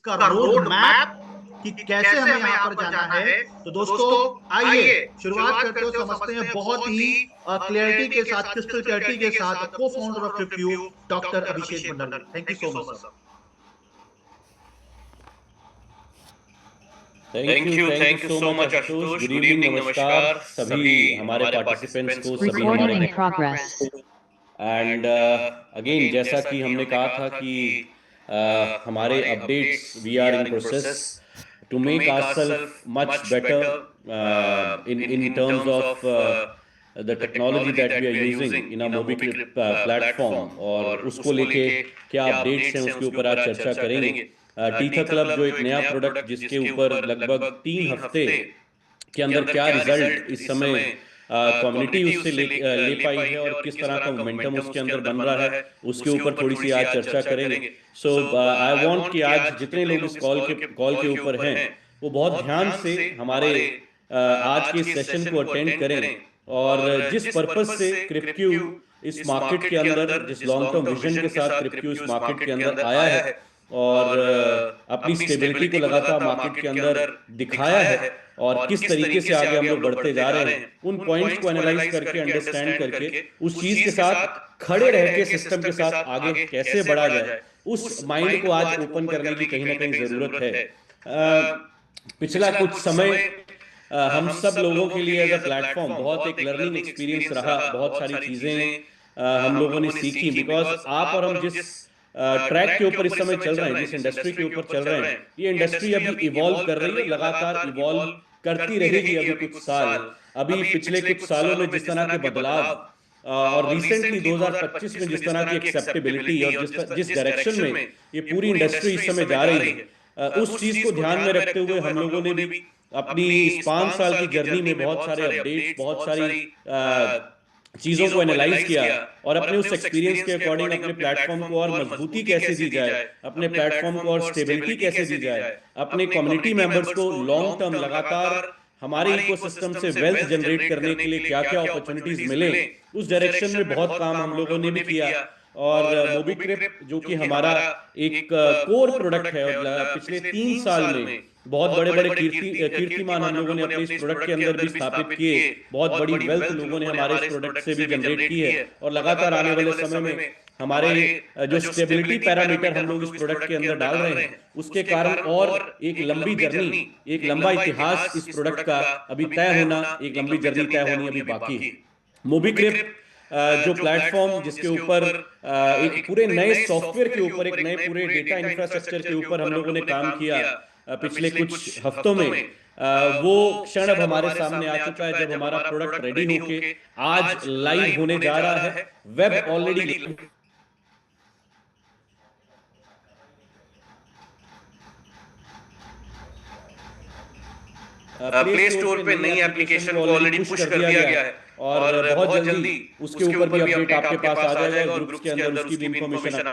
का road map कि कैसे हमें यहाँ पर जाना है। तो दोस्तों आइए शुरुआत करते हो, समझते हैं बहुत ही क्लैरिटी के साथ, क्रिस्टल क्लैरिटी के साथ को फाउंडर ऑफ ट्रिपक्यू doctor Abhishek Bhandari. Thank you so much sir. Thank you so much Ashutosh. Good evening, नमस्कार सभी हमारे पार्टिसिपेंट्स को, सभी हमारे एंड अगेन जैसा कि हमने कहा था कि हमारे updates we are in process to make ourself much better in terms of the technology that we are using in our MobiClip platform, और उसको लेके क्या अपडेट्स हैं उसके ऊपर आज चर्चा करेंगे। टीथा क्लब जो एक नया प्रोडक्ट जिसके ऊपर लगभग 3 हफ्ते के अंदर क्या रिजल्ट इस समय कम्युनिटी उससे ले पाई है और किस तरह का मोमेंटम उसके अंदर बन रहा है, उसके ऊपर थोड़ी सी आज चर्चा करेंगे। सो आई वांट कि आज जितने लोग इस कॉल के ऊपर हैं वो बहुत ध्यान से हमारे आज के इस सेशन को अटेंड करें, और जिस पर्पज से क्रिप्क्यू इस मार्केट के अंदर, जिस लॉन्ग टर्म विजन के साथ क्रिप्क्यू इस मार्केट के अंदर आया है और अपनी स्टेबिलिटी को लगातार मार्केट के अंदर दिखाया है और किस तरीके से आगे हम लोग बढ़ते जा रहे हैं, उन पॉइंट्स को एनालाइज करके, अंडरस्टैंड करके, उस चीज के साथ खड़े रह के सिस्टम के साथ आगे कैसे बढ़ा जाए, उस माइंड को आज ओपन करने की कहीं ना कहीं जरूरत है। पिछला कुछ समय हम सब लोगों के लिए एज अ प्लेटफॉर्म बहुत एक लर्निंग एक्सपीरियंस रहा। बहुत सारी चीजें हम लोगों ने सीखी, बिकॉज आप और हम जिस ट्रैक के ऊपर इस समय चल रहे हैं, जिस इंडस्ट्री के ऊपर चल रहे हैं, ये इंडस्ट्री अभी इवॉल्व कर रही है, लगातार इवॉल्व करती रहेगी अभी कुछ साल। अभी पिछले कुछ सालों में जिस तरह के बदलाव और रिसेंटली 2025 में जिस तरह की एक्सेप्टेबिलिटी और जिस डायरेक्शन में ये पूरी इंडस्ट्री इस समय जा रही है, उस चीज को ध्यान में रखते हुए हम लोगों ने भी अपनी इस 5 साल की जर्नी में बहुत सारे अपडेट्स, बहुत सारी चीजों को एनालाइज किया और अपने उस एक्सपीरियंस के अकॉर्डिंग अपने प्लेटफॉर्म को और मजबूती कैसे दी जाए, अपने प्लेटफॉर्म को और स्टेबिलिटी कैसे दी जाए, अपने कम्युनिटी मेंबर्स को लॉन्ग टर्म लगातार हमारे इकोसिस्टम से वेल्थ जनरेट करने के लिए क्या क्या अपॉर्चुनिटीज मिले, उस डायरेक्शन में बहुत काम हम लोगों ने भी किया। और मोबीक्रिप जो कि हमारा एक कोर प्रोडक्ट है, और पिछले 3 साल में बहुत बड़े बड़े कीर्तिमान हम लोगों ने अपने इस प्रोडक्ट के अंदर भी स्थापित किए, बहुत बड़ी वेल्थ लोगों ने हमारे इस प्रोडक्ट से भी जनरेट की है, और लगातार आने वाले समय में हमारे जो स्टेबिलिटी पैरामीटर हम लोग इस प्रोडक्ट के अंदर डाल रहे हैं, उसके कारण और एक लंबी जर्नी, एक लंबा इतिहास इस प्रोडक्ट का अभी तय होना, एक लंबी जर्नी तय होनी अभी बाकी है। मोबीक्रिप जो प्लेटफॉर्म जिसके ऊपर एक पूरे नए सॉफ्टवेयर के ऊपर, एक नए पूरे डेटा इंफ्रास्ट्रक्चर के ऊपर हम लोगों ने काम किया पिछले कुछ हफ्तों में, वो क्षण अब हमारे सामने आ चुका है जब हमारा प्रोडक्ट रेडी होके आज लाइव होने जा रहा है। वेब ऑलरेडी प्ले स्टोर पे नई एप्लीकेशन को ऑलरेडी पुश कर दिया गया है और बहुत जल्दी उसके ऊपर भी अपडेट आपके पास आ जाएगा और ग्रुप्स के अंदर उसकी भी इंफॉर्मेशन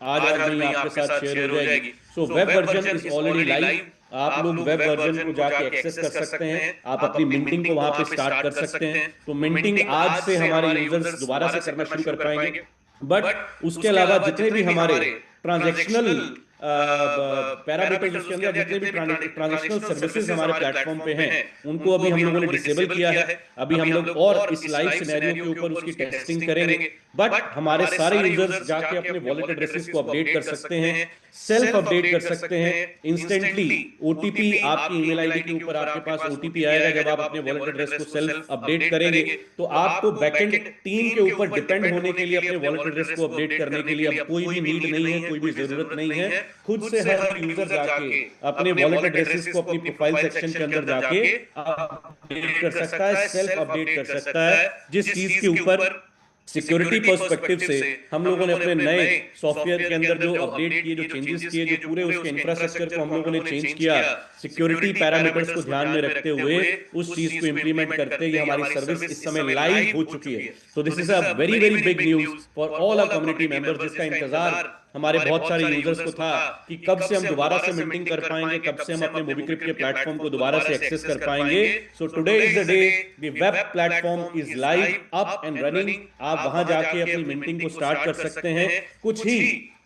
आज नहीं आपके साथ शेयर हो जाएगी। So web version is already live. आप लोग वेब वर्जन को जाके एक्सेस कर सकते हैं, आप अपनी मिंटिंग को वहां पे स्टार्ट कर सकते हैं। तो मिंटिंग आज से हमारे यूजर्स दोबारा से करना शुरू कर पाएंगे, बट उसके अलावा जितने भी हमारे ट्रांजैक्शनल पैरामीटर्स उसके अंदर, जितने भी ट्रांजैक्शनल सर्विसेज हमारे प्लेटफॉर्म पे हैं, उनको अभी हम लोगों ने डिसेबल किया है। अभी हम लोग और इस लाइव सिनेरियो के ऊपर उसकी टेस्टिंग करेंगे, बट हमारे सारे यूजर्स जाके अपने वॉलेट एड्रेसेस को अपडेट कर सकते हैं, सेल्फ अपडेट कर सकते हैं इंस्टेंटली। ओटीपी आपकी ईमेल आईडी के ऊपर आपके पास ओटीपी आएगा जब आप अपने वॉलेट एड्रेस को सेल्फ अपडेट करेंगे। तो आपको बैकएंड टीम के ऊपर डिपेंड होने के लिए, अपने वॉलेट एड्रेस को अपडेट करने के लिए अब कोई भी नीड नहीं है, कोई भी जरूरत नहीं है। खुद से हर यूजर जाके अपने वॉलेट एड्रेसेस को अपनी प्रोफाइल सेक्शन के अंदर जाके अपडेट कर सकता है, सेल्फ अपडेट कर सकता है। जिस चीज के ऊपर सिक्योरिटी पर्सपेक्टिव से हम लोगों ने अपने नए सॉफ्टवेयर के अंदर जो अपडेट किए, जो चेंजेस किए, जो पूरे उसके इंफ्रास्ट्रक्चर को हम लोगों ने चेंज किया, सिक्योरिटी पैरामीटर्स को ध्यान में रखते हुए उस चीज को इंप्लीमेंट करते हुए हमारी सर्विस इस समय लाइव हो चुकी है। तो this is a very very big news for all our community members, जिसका इंतजार हमारे बहुत सारे यूजर्स को था कि कब से हम दोबारा से मिंटिंग कर पाएंगे, कब से हम अपने मोबीक्रिप के प्लेटफॉर्म को दोबारा से एक्सेस कर पाएंगे। So today is the day, the web platform is live, up and running. आप वहां जाके अपनी मिंटिंग को स्टार्ट कर सकते हैं कुछ ही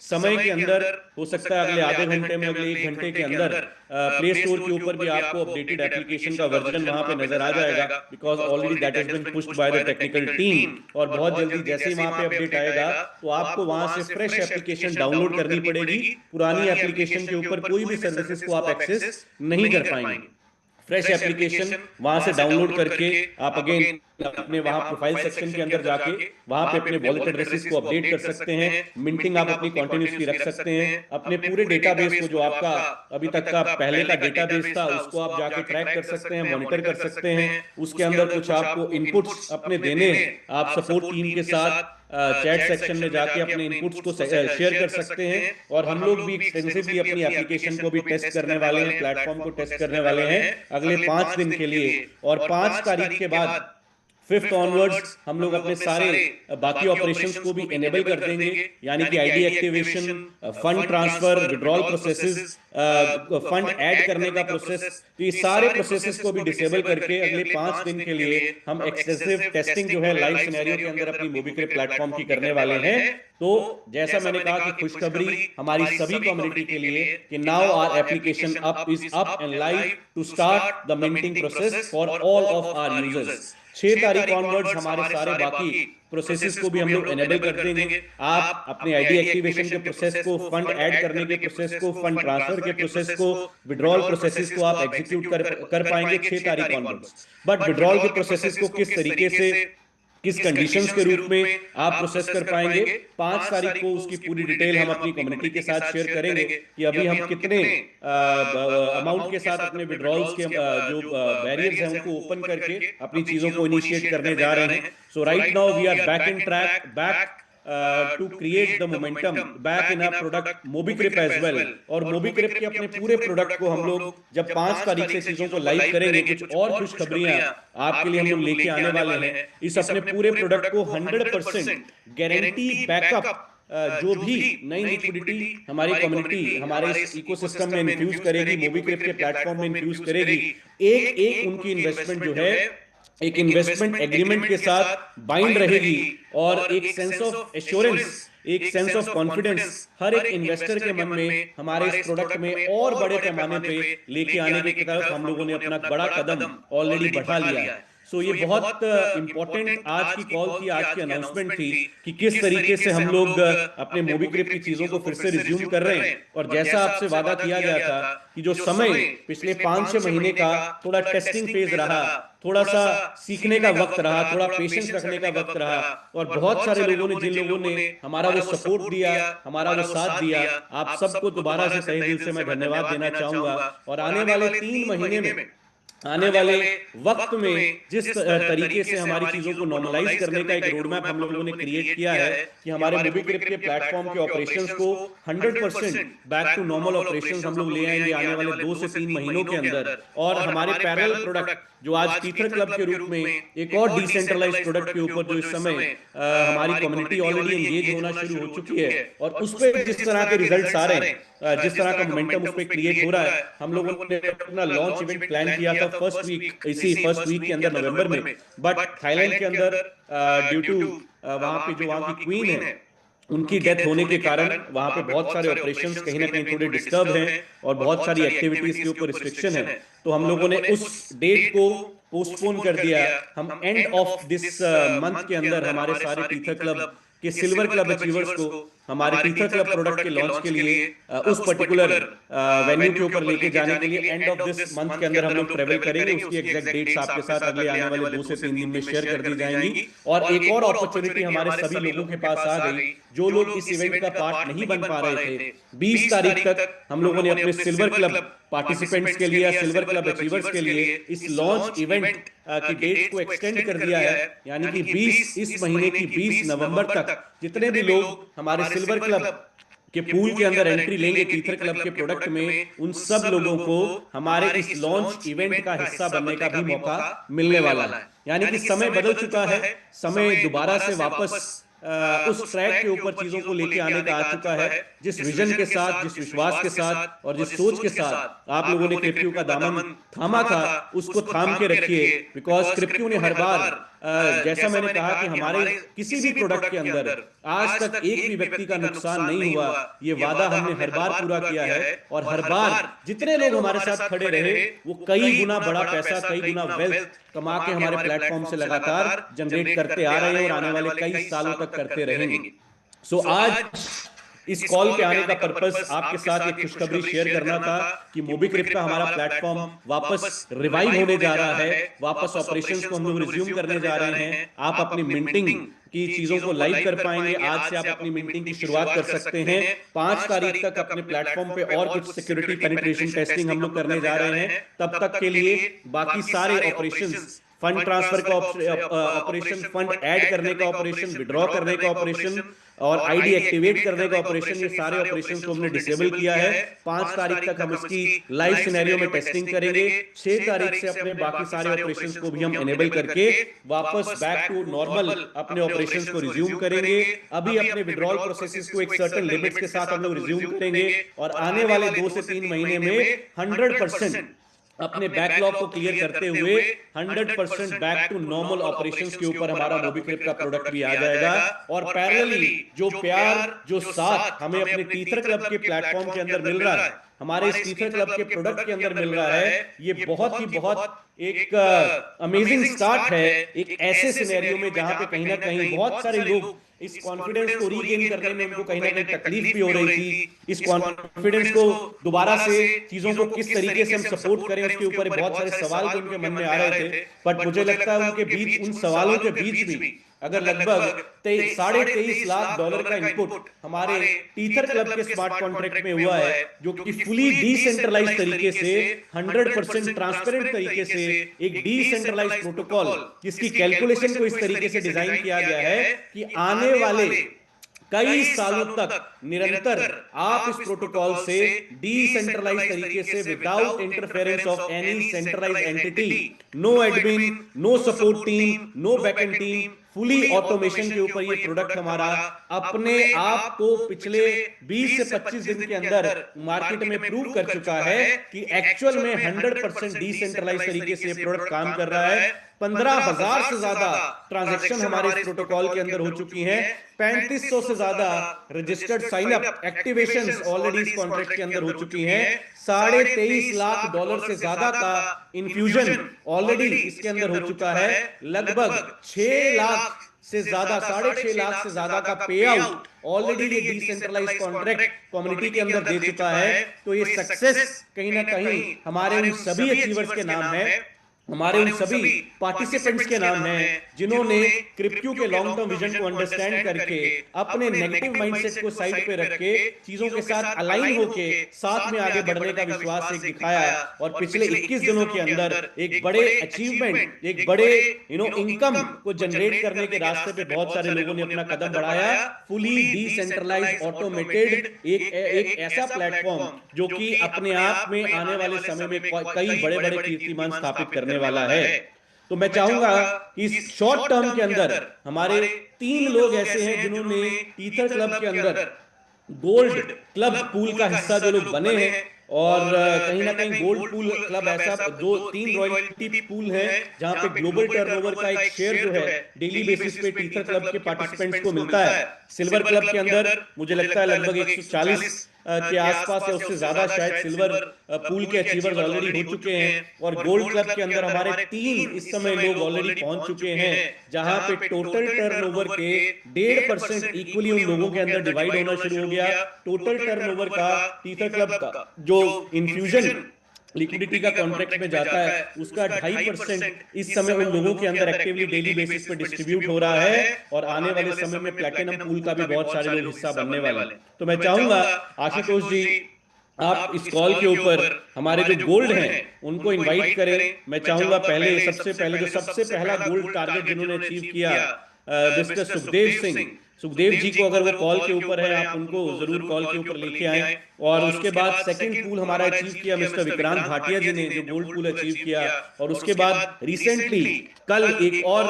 समय के अंदर, हो सकता है अगले आधे घंटे में, अगले 1 घंटे के अंदर प्ले स्टोर के ऊपर भी आपको अपडेटेड एप्लीकेशन का वर्जन वहां पे नजर आ जाएगा, because already that has been pushed by the technical team. और बहुत जल्दी जैसे ही वहां पे अपडेट आएगा तो आपको वहां से फ्रेश एप्लीकेशन डाउनलोड करनी पड़ेगी। पुरानी एप्लीकेशन के ऊपर कोई भी सर्विसेज को आप एक्सेस नहीं कर पाएंगे। फ्रेश एप्लीकेशन वहां से डाउनलोड करके आप अगेन अपने वहां प्रोफाइल सेक्शन के अंदर जाके वहां पे अपने वॉलेट एड्रेसेस को अपडेट कर सकते हैं। मिंटिंग आप अपनी कंटिन्यूसली रख सकते हैं। अपने पूरे डेटाबेस को, जो आपका अभी तक का पहले का डेटाबेस था, उसको आप जाके ट्रैक कर सकते हैं, मॉनिटर कर सकते हैं। उसके अंदर कुछ आपको इनपुट्स अपने देने हैं, आप सपोर्ट टीम के साथ चैट सेक्शन में जाके अपने इनपुट्स को शेयर कर सकते हैं। और हम लोग भी एक्सटेंसिवली अपनी एप्लीकेशन को भी टेस्ट करने वाले हैं, प्लेटफॉर्म को टेस्ट करने वाले हैं अगले 5 दिन के लिए। और 5 तारीख के बाद 5th ऑनवर्ड्स हम लोग अपने सारे बाकी ऑपरेशंस को भी एनेबल कर देंगे, यानी कि ID activation, fund transfer, withdrawal processes, fund add करने का प्रोसेस, तो ये सारे प्रोसेसेस को भी डिसेबल करके अगले 5 दिन के लिए हम एक्सटेंसिव टेस्टिंग जो है लाइव सिनेरियो के अंदर अपनी मोबीक्रिप प्लेटफॉर्म की करने वाले हैं। तो जैसा मैंने कहा कि खुशखबरी हमारी सभी कम्युनिटी के लिए कि now our application is up and live to start the minting process for all of our users. 6 तारीख ऑनवर्ड्स हमारे सारे बाकी प्रोसेसेस को भी हम लोग एनेबल कर देंगे। आप अपने आईडी एक्टिवेशन के प्रोसेस को, फंड ऐड करने के प्रोसेस को, फंड ट्रांसफर के प्रोसेस को, विड्रॉल प्रोसेसेस को आप एग्जीक्यूट कर पाएंगे 6 तारीख ऑनवर्ड्स। बट विड्रॉल के प्रोसेसेस को किस तरीके से, किस कंडीशंस के रूप में आप प्रोसेस कर पाएंगे, 5 तारीख को उसकी पूरी डिटेल हम अपनी कम्युनिटी के साथ शेयर करेंगे कि अभी हम कितने अमाउंट के साथ अपने विड्रॉल्स के जो बैरियर्स हैं उनको ओपन करके अपनी चीजों को इनिशिएट करने जा रहे हैं। So right now we are back in track, back to create the momentum back in our product MobiCrip as well। और MobiCrip के अपने पूरे प्रोडक्ट को हम लोग जब 5 तारीख से चीजों को लाइव करेंगे, कुछ और खुशखबरियां आपके लिए हम लोग लेके आने वाले हैं। इस अपने पूरे प्रोडक्ट को 100% गारंटी बैकअप, जो भी नई लिक्विडिटी हमारी कम्युनिटी हमारे इस इकोसिस्टम में इन्फ्यूज करेगी, MobiCrip के प्लेटफॉर्म में इन्फ्यूज करेगी, एक उनकी इन्वेस्टमेंट जो है एक इन्वेस्टमेंट एग्रीमेंट के साथ बाइंड रहेगी। और एक सेंस ऑफ एश्योरेंस, एक सेंस ऑफ कॉन्फिडेंस हर एक इन्वेस्टर के मन में हमारे इस प्रोडक्ट में और बड़े पैमाने पे लेके आने की तरफ हम लोगों ने अपना बड़ा कदम ऑलरेडी बढ़ा लिया है। सो ये बहुत इंपॉर्टेंट आज की कॉल थी, आज की अनाउंसमेंट थी कि किस तरीके से हम लोग अपने MobiCrip की चीजों को फिर से रिज्यूम कर रहे हैं। और जैसा आपसे वादा किया गया था कि जो समय पिछले 5-6 महीने का थोड़ा टेस्टिंग फेज रहा, थोड़ा सा सीखने का वक्त रहा, थोड़ा पेशेंस रखने का वक्त रहा, और बहुत सारे लोगों ने, जिन लोगों ने हमारा वो सपोर्ट दिया, हमारा वो साथ दिया, आप सबको दोबारा से तहे दिल से मैं धन्यवाद देना चाहूंगा। और आने वाले 3 महीने में, आने वाले वक्त में जिस तरीके से हमारी चीजों को नॉर्मलाइज करने का एक रोड मैप हम लोगों ने क्रिएट किया है कि हमारे MobiCrip के प्लेटफॉर्म के ऑपरेशंस को 100% बैक टू नॉर्मल ऑपरेशंस हम लोग ले आएंगे आने वाले 2 से 3 महीनों के अंदर। और हमारे पैरेलल प्रोडक्ट जो आज टीथर क्लब के रूप में एक और डिसेंट्रलाइज्ड प्रोडक्ट के ऊपर जो इस समय हमारी कम्युनिटी ऑलरेडी एंगेज होना शुरू हो चुकी है, और उस पर जिस तरह के रिजल्ट्स आ रहे हैं, जिस तरह का मोमेंटम उस पर क्रिएट हो रहा है, हम लोगों ने अपना लॉन्च इवेंट प्लान किया था फर्स्ट वीक के अंदर नवंबर में। बट थाईलैंड के अंदर ड्यू टू वहां पे जो वहां की क्वीन है उनकी डेथ होने के कारण वहां पे बहुत सारे ऑपरेशंस कहीं ना कहीं थोड़े डिस्टर्ब हैं और बहुत सारी एक्टिविटीज के ऊपर रिस्ट्रिक्शन है। तो हम लोगों ने उस डेट को पोस्टपोन कर दिया। हम एंड ऑफ दिस मंथ के अंदर हमारे सारे टीथर क्लब के सिल्वर क्लब अचीवर्स को हमारे टीथर क्लब प्रोडक्ट के लॉन्च के लिए उस पर्टिकुलर वेन्यू के ऊपर लेके जाने के लिए एंड ऑफ दिस मंथ के अंदर हम लोग ट्रेवल करेंगे। उसकी एग्जैक्ट डेट्स आपके साथ अगले आने वाले 2 से 3 दिन में शेयर कर दी जाएंगी। और एक और अपॉर्चुनिटी हमारे सभी लोगों के पास आ गई जो लोग इस इवेंट का पार्ट नहीं बन पा रहे थे। 20 तारीख तक हम लोगों ने अपने सिल्वर क्लब पार्टिसिपेंट्स के लिए, सिल्वर क्लब अचीवर्स के लिए इस लॉन्च इवेंट की डेट को एक्सटेंड कर दिया है, यानी कि इस महीने की 20 नवंबर तक जितने भी लोग हमारे सिल्वर क्लब के पूल के अंदर एंट्री लेंगे टीथर क्लब के प्रोडक्ट में, उन सब लोगों को हमारे इस लॉन्च इवेंट का हिस्सा बनने का भी मौका मिलने वाला है। यानी कि समय बदल चुका है, समय दोबारा से वापस उस ट्रैक के ऊपर चीजों को लेके आने का आ चुका है। जिस विजन के साथ, जिस विश्वास के साथ और जिस सोच के साथ आप लोगों ने क्रिप्टो का दामन थामा था, उसको थाम के रखिए, बिकॉज क्रिप्टो ने हर बार जैसा मैंने कहा कि हमारे किसी भी प्रोडक्ट के अंदर आज तक एक भी व्यक्ति का नुकसान नहीं हुआ, ये वादा हमने हर बार पूरा किया है और हर बार जितने लोग हमारे साथ खड़े रहे वो कई गुना बड़ा पैसा, कई गुना वेल्थ कमा के हमारे प्लेटफॉर्म से लगातार जनरेट करते आ रहे हैं और आने वाले कई सालों तक करते रहेंगे। सो आज इस कॉल पे आने का पर्पस आपके साथ एक खुशखबरी शेयर करना था कि मोबीक्रिप्ट का हमारा प्लेटफॉर्म वापस रिवाइव होने जा रहा है, वापस ऑपरेशंस को हम लोग रिज्यूम करने जा रहे हैं। आप अपनी मिंटिंग की चीजों को लाइव कर पाएंगे। आज से आप अपनी मिंटिंग की शुरुआत कर सकते हैं। 5 तारीख तक अपने प्लेटफॉर्म पे और कुछ सिक्योरिटी पेनिट्रेशन टेस्टिंग हम लोग करने जा रहे हैं। तब तक के लिए बाकी सारे ऑपरेशंस, फंड ट्रांसफर का ऑपरेशन, फंड ऐड करने का ऑपरेशन, विड्रॉ करने का ऑपरेशन और आईडी एक्टिवेट करने का ऑपरेशन, ये सारे ऑपरेशन को हमने डिसेबल किया है। 5 तारीख तक हम इसकी लाइव सिनेरियो में टेस्टिंग करेंगे। 6 तारीख से अपने बाकी सारे ऑपरेशंस को भी हम एनेबल करके वापस बैक टू नॉर्मल अपने ऑपरेशंस को रिज्यूम करेंगे। अभी अपने विड्रॉल प्रोसेसेस को एक सर्टेन लिमिट्स के साथ हम लोग रिज्यूम करेंगे और आने वाले 2 से 3 महीने में 100% अपने बैकलॉग को क्लियर करते हुए 100% बैक टू नॉर्मल ऑपरेशंस के ऊपर हमारा मोबीक्रिप्ट का प्रोडक्ट भी आ जाएगा। और पैरेलली जो प्यार, जो साथ हमें अपने टीथर क्लब के प्लेटफॉर्म के अंदर मिल रहा है, हमारे इस टीथर क्लब के प्रोडक्ट के अंदर मिल रहा है, ये बहुत एक अमेजिंग स्टार्ट है एक ऐसे सिनेरियो में जहां पे कहीं ना कहीं बहुत सारे लोग इस कॉन्फिडेंस को रीगेन करने में उनको कहीं ना कहीं तकलीफ भी हो रही थी। इस कॉन्फिडेंस को दोबारा से चीजों को किस तरीके से हम सपोर्ट करें उसके ऊपर बहुत सारे सवाल भी उनके मन में आ रहे थे। बट मुझे लगता है उनके बीच, उन सवालों के बीच भी अगर लगभग $23.5 लाख का इनपुट हमारे टीथर क्लब के स्मार्ट कॉन्ट्रैक्ट में हुआ है, जो कि फुली डिसेंट्रलाइज्ड तरीके से 100% ट्रांसपेरेंट तरीके से एक डिसेंट्रलाइज्ड प्रोटोकॉल जिसकी कैलकुलेशन को इस तरीके से डिजाइन किया गया है कि आने वाले कई सालों तक निरंतर आप इस प्रोटोकॉल से डिसेंट्रलाइज्ड तरीके से without interference of any centralized entity, no admin, no support team, no backend team, fully automation के ऊपर ये प्रोडक्ट हमारा अपने आप को पिछले 20 से 25 दिन के अंदर मार्केट में प्रूव कर चुका है कि एक्चुअल में 100% डिसेंट्रलाइज्ड तरीके से ये प्रोडक्ट काम कर रहा है। 15,000 से ज्यादा ट्रांजैक्शन हमारे इस प्रोटोकॉल के अंदर हो चुकी हैं। 3500 से ज्यादा रजिस्टर्ड साइन अप एक्टिवेशंस ऑलरेडी इस कॉन्ट्रैक्ट के अंदर हो चुकी हैं। $23.5 लाख से ज्यादा का इन्फ्यूजन ऑलरेडी इसके अंदर हो चुका है। लगभग 6 लाख से ज्यादा, 6.5 लाख से ज्यादा का पे आउट ऑलरेडी ये डिसेंट्रलाइज्ड कॉन्ट्रैक्ट कम्युनिटी के अंदर दे चुका है। तो ये सक्सेस कहीं ना कहीं हमारे उन सभी अचीवर्स के नाम है, हमारे उन सभी पार्टिसिपेंट्स के नाम हैं जिन्होंने क्रिप्टो के लॉन्ग टर्म विजन को अंडरस्टैंड करके अपने नेगेटिव माइंडसेट को साइड पे रख के चीजों के साथ अलाइन होके साथ में आगे बढ़ने का विश्वास एक दिखाया और पिछले 21 दिनों के अंदर एक बड़े अचीवमेंट, एक बड़े इनकम को जनरेट करने के रास्ते पे बहुत सारे लोगों ने अपना कदम बढ़ाया। फुली डिसेंट्रलाइज्ड ऑटोमेटेड एक ऐसा प्लेटफॉर्म जो कि अपने आप में आने वाले समय में कई बड़े बड़े कीर्तिमान स्थापित करने वाला है। तो मैं चाहूंगा कि इस शॉर्ट टर्म के अंदर हमारे 3 लोग ऐसे हैं जिन्होंने टीथर क्लब के अंदर गोल्ड क्लब पूल का हिस्सा जो लोग बने हैं और कहीं ना कहीं गोल्ड पूल क्लब ऐसा 2-3 रॉयल्टी पूल है जहां पे ग्लोबल टर्नओवर का एक शेयर जो है डेली बेसिस पे टीथर क्लब के पार्टिसिपेंट्स को मिलता है। सिल्वर क्लब के अंदर मुझे लगता है लगभग 140 के आसपास या उससे ज्यादा शायद सिल्वर पूल के अचीवर्स ऑलरेडी हो चुके हैं और गोल्ड क्लब के अंदर हमारे 3 इस समय लोग ऑलरेडी पहुंच चुके हैं जहां पे टोटल टर्नओवर के 1.5% इक्वली उन लोगों के अंदर डिवाइड होना शुरू हो गया। टोटल टर्नओवर का टीथर क्लब का जो इन्फ्यूजन लिक्विडिटी का कॉन्ट्रैक्ट में जाता है उसका 2.5% इस समय उन लोगों के अंदर एक्टिवली डेली बेसिस पे डिस्ट्रीब्यूट हो रहा है और आने वाले समय में प्लैटिनम पूल का भी बहुत सारे लोग हिस्सा बनने वाले हैं। तो मैं चाहूंगा आशुतोष जी आप इस कॉल के ऊपर हमारे जो गोल्ड हैं उनको इनवाइट करें। मैं चाहूंगा सबसे पहले जो सबसे पहला गोल्ड टारगेट जिन्होंने अचीव किया मिस्टर सुखदेव सिंह, सुखदेव जी को अगर वो कॉल के ऊपर है, आप उनको जरूर कॉल के ऊपर लेके आए। और उसके बाद सेकंड पूल हमारा अचीव किया मिस्टर विक्रांत भाटिया जी ने, जो गोल्ड पूल अचीव किया। और उसके बाद रिसेंटली कल एक और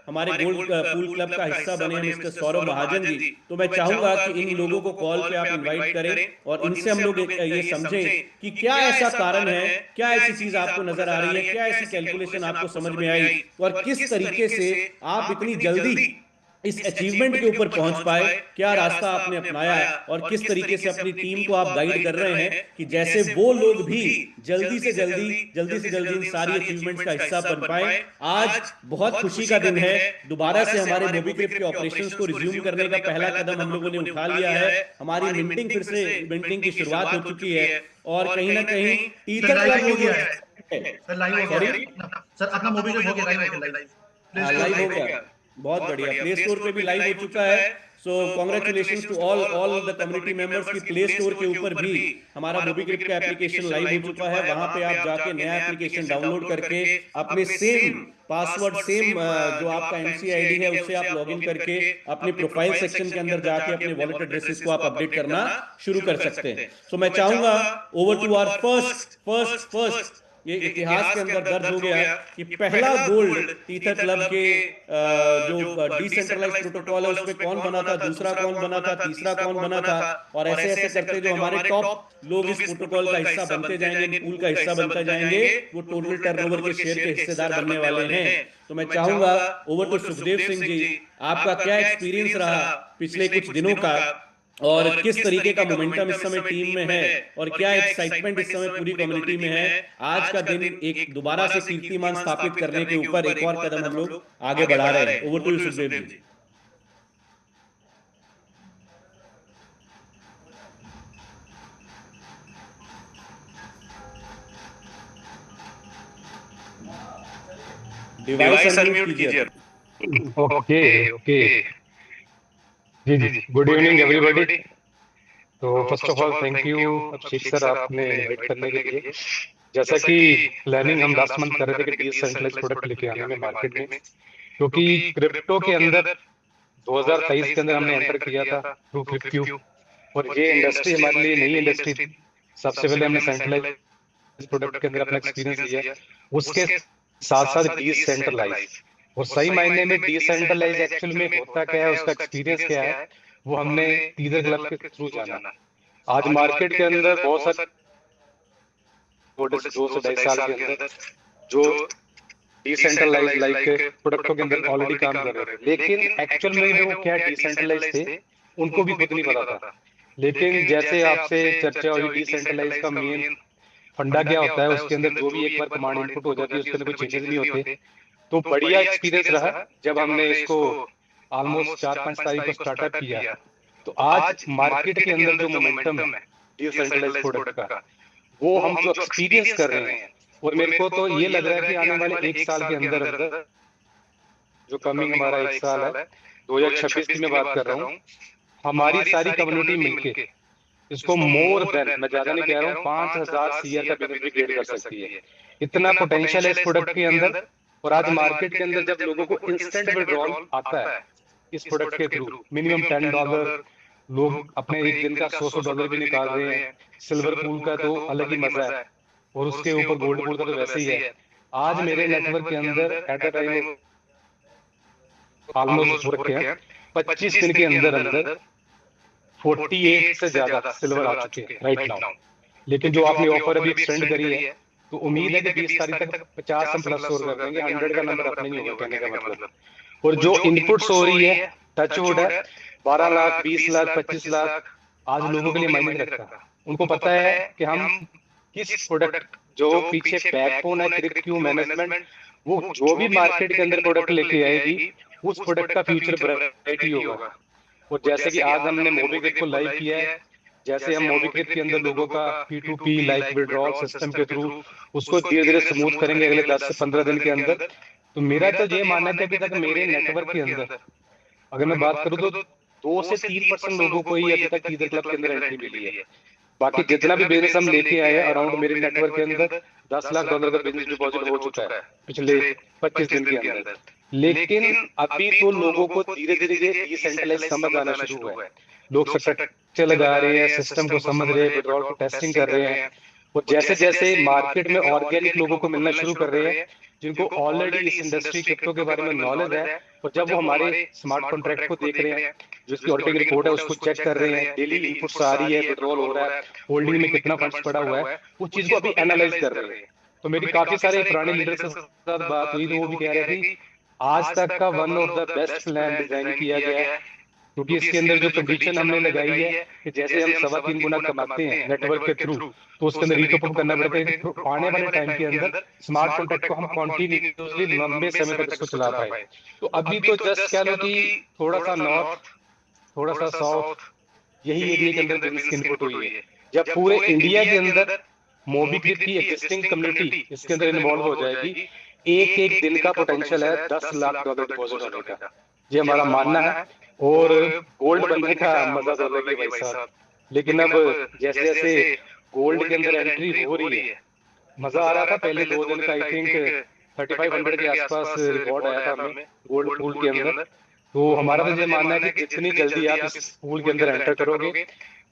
हमारे गोल्ड पूल क्लब का हिस्सा बने हैं मिस्टर सौरभ महाजन जी। तो मैं चाहूंगा कि इन लोगों को कॉल पे आप इनवाइट करें और इनसे हम लोग ये समझें कि क्या ऐसा कारण है, क्या ऐसी चीज आपको नजर आ रही है, क्या ऐसी कैलकुलेशन आपको समझ में आई, और किस तरीके से आप इतनी जल्दी इस अचीवमेंट के ऊपर पहुंच पाए, क्या रास्ता आपने अपनाया, और किस तरीके से अपनी टीम को आप गाइड कर रहे हैं कि जैसे वो लोग भी जल्दी से जल्दी इन सारी अचीवमेंट्स का हिस्सा बन पाए। आज बहुत खुशी का दिन है, दोबारा से हमारे मोबीक्रिप्ट के ऑपरेशंस को रिज्यूम करने का पहला कदम हम लोगों ने उठा लिया है। हमारी मिंटिंग फिर से मिंटिंग की शुरुआत हो चुकी है, और कहीं ना कहीं टीथर क्लब हो गया है सर, लाइव हो गया सर, अपना मूवी हो गया लाइव हो गया, बहुत बढ़िया। प्ले स्टोर पे भी लाइव हो चुका है। So congratulations to all the community members की प्ले स्टोर के ऊपर भी हमारा मोबीक्रिप्ट का एप्लीकेशन लाइव हो चुका है। वहां पे आप जाके नया एप्लीकेशन डाउनलोड करके अपने सेम पासवर्ड, सेम जो आपका एमसीआईडी है, उससे आप लॉगिन करके अपने प्रोफाइल सेक्शन के अंदर जाके अपने वॉलेट एड्रेसेस को आप अपडेट करना शुरू कर सकते हैं। सो मैं चाहूंगा ओवर टू आवर फर्स्ट ये इतिहास के अंदर दर्ज हो गया कि पहला गोल्ड टीथर क्लब के जो डिसेंट्रलाइज्ड प्रोटोकॉल है उसमें कौन बना था, दूसरा कौन बना था, तीसरा कौन बना था, और ऐसे ऐसे करते जो हमारे टॉप लोग इस प्रोटोकॉल का हिस्सा बनते जाएंगे, पूल का हिस्सा बनते जाएंगे, वो टोटल टर्नओवर के शेयर के हिस्सेदार बनने वाले हैं। तो मैं चाहूंगा ओवर टू सुखदेव सिंह जी, आपका क्या एक्सपीरियंस रहा पिछले कुछ दिनों का, और किस तरीके का मोमेंटम इस समय टीम में है, और क्या एक्साइटमेंट इस समय पूरी कम्युनिटी में है। आज का दिन एक दोबारा से कीर्तिमान स्थापित करने के ऊपर एक और कदम हम लोग आगे बढ़ा रहे हैं। Over to you Sukhdev ji. Device unmute कीजिए। ओके ओके जी जी, गुड इवनिंग एवरीबॉडी। तो first of all thank you Abhishek sir, आपने इनवाइट करने के लिए। जैसा कि प्लानिंग हम लास्ट मंथ कर रहे थे कि डिसेंट्रलाइज्ड प्रोडक्ट लेके आने में मार्केट में, क्योंकि क्रिप्टो के अंदर 2023 के अंदर हमने एंटर किया था थ्रू फ्लिपक्यू, और ये इंडस्ट्री हमारे लिए नई इंडस्ट्री थी। सबसे पहले हमने सेंट्रलाइज्ड प्रोडक्ट के अंदर अपना एक्सपीरियंस लिया, उसके साथ साथ डिसेंट्रलाइज, और सही मायने में डिसेंट्रलाइज एक्चुअल में होता क्या है, उसका एक्सपीरियंस क्या है, वो हमने टीथर क्लब के थ्रू जाना। आज मार्केट के अंदर बहुत सारे 2 से 2.5 साल के अंदर जो डिसेंट्रलाइज लाइक प्रोडक्टों के अंदर ऑलरेडी काम कर रहे थे, लेकिन एक्चुअल में वो क्या डिसेंट्रलाइज थे उनको भी खुद नहीं पता था। लेकिन जैसे आपसे चर्चा हुई डिसेंट्रलाइज का मेन फंडा क्या होता है, उसके अंदर जो भी एक बार कमांड इनपुट हो जाती है उसके अंदर कोई चेंजेस नहीं होते। तो बढ़िया एक्सपीरियंस रहा जब हमने इसको ऑलमोस्ट 4-5 तारीख को स्टार्टअप किया। तो आज मार्केट के अंदर जो मोमेंटम है डिसेंट्रलाइज्ड प्रोडक्ट का, वो हम जो एक्सपीरियंस कर रहे हैं, और मेरे को तो ये लग रहा है कि आने वाले 1 साल के अंदर अंदर जो कमिंग हमारा 1 साल है 2026 की मैं बात कर रहा हूँ, हमारी सारी कम्युनिटी मिलके इसको मोर देन, मैं ज्यादा नहीं कह रहा हूँ, 5000 सीआर का बिजनेस भी क्रिएट कर सकती है। इतना पोटेंशियल है इस प्रोडक्ट के अंदर। और आज मार्केट के अंदर जब लोगों को इंस्टेंट विड्रॉल आता है इस प्रोडक्ट के थ्रू, मिनिमम $10 लोग अपने एक दिन का $100 भी निकाल रहे हैं। सिल्वर पूल का तो अलग ही मजा है, और उसके ऊपर गोल्ड पूल का तो वैसे ही है। आज मेरे नेटवर्क के अंदर एट अ टाइम ऑलमोस्ट हो रखे हैं 25 दिन के अंदर अंदर 48 से ज्यादा सिल्वर आ चुके हैं राइट नाउ। लेकिन जो आपने ऑफर अभी एक्सटेंड करी है, तो उम्मीद है कि 20 तारीख तक 50 हम प्लस और कर देंगे। 100 का नंबर अपने नहीं होगा कहने का मतलब। और जो इनपुट्स हो रही है, टच वुड है, 12 लाख 20 लाख 25 लाख आज लोगों के लिए मायने रखता। उनको पता है कि हम किस प्रोडक्ट जो पीछे बैकबोन है क्रिप्टो मैनेजमेंट, वो जो भी मार्केट के अंदर प्रोडक्ट लेके आएगी उस प्रोडक्ट का फ्यूचर ब्राइट ही होगा। और जैसे कि आज हमने मोबीक्रिप्ट को लाइव किया है, जैसे हम मोबीक्रिप्ट के अंदर लोगों का P2P लाइक विड्रॉल सिस्टम के थ्रू उसको धीरे धीरे स्मूथ करेंगे अगले 10 से 15 दिन के अंदर। तो मेरा तो ये मानना है कि अभी तक मेरे नेटवर्क के अंदर अगर मैं बात करूं तो 2 से 3% लोगों को ही अभी तक टीथर क्लब के अंदर एंट्री मिली है। बाकी जितना भी बिजनेस हम लेके आए हैं अराउंड मेरे नेटवर्क के अंदर $10 लाख का बिजनेस डिपॉजिट हो चुका है पिछले 25 दिन के अंदर। लेकिन अभी तो लोगों को धीरे धीरे ये डिसेंट्रलाइज समझ आना शुरू हुआ है। लोग स्ट्रक्चर लगा रहे हैं, सिस्टम को समझ रहे हैं, विड्रॉल को टेस्टिंग कर रहे हैं। और जैसे जैसे मार्केट में ऑर्गेनिक लोगों को मिलना शुरू कर रहे हैं जिनको ऑलरेडी इस इंडस्ट्री क्रिप्टो के बारे में नॉलेज है, और जब वो हमारे स्मार्ट कॉन्ट्रैक्ट को देख रहे हैं, जिसकी ऑडिटिंग रिपोर्ट है उसको चेक कर रहे हैं, डेली इनपुट्स आ रही है, विड्रॉल हो रहा है, होल्डिंग में कितना फंड्स पड़ा हुआ है, उस चीज को अभी एनालाइज कर रहे हैं। तो मेरी काफी सारे पुराने लीडर्स के साथ बात हुई तो वो भी कह रहे थे आज तक का one of the best plan design किया गया है, क्योंकि इसके अंदर जो कंडीशन हमने लगाई है कि जैसे हम 3.25 गुना कमाते हैं नेटवर्क के थ्रू, तो उसके अंदर रीटॉप करना पड़ता है कि आने वाले टाइम के अंदर स्मार्ट कॉन्ट्रैक्ट को हम कॉन्टिन्यूसली लंबे समय तक इसको चला पाए। तो अभी तो जस्ट कह लो कि थोड़ा सा नॉर्थ, थोड़ा सा साउथ, यही एरिया के अंदर बिजनेस की इनपुट हुई है। जब पूरे इंडिया के अंदर मोबीक्विक की एग्जिस्टिंग कम्युनिटी इसके अंदर इन्वॉल्व हो जाएगी, एक एक दिन का पोटेंशियल है $10 लाख डिपॉजिट होने का, ये हमारा मानना है। और गोल्ड बनने का मजा तो अलग है भाई साहब, लेकिन अब जैसे जैसे गोल्ड के अंदर एंट्री हो रही है, मजा आ रहा था। पहले 2 दिन का आई थिंक 3500 के आसपास रिकॉर्ड आया था हमें गोल्ड पूल के अंदर। तो हमारा तो ये मानना है कि जितनी जल्दी आप इस पूल के अंदर एंटर करोगे,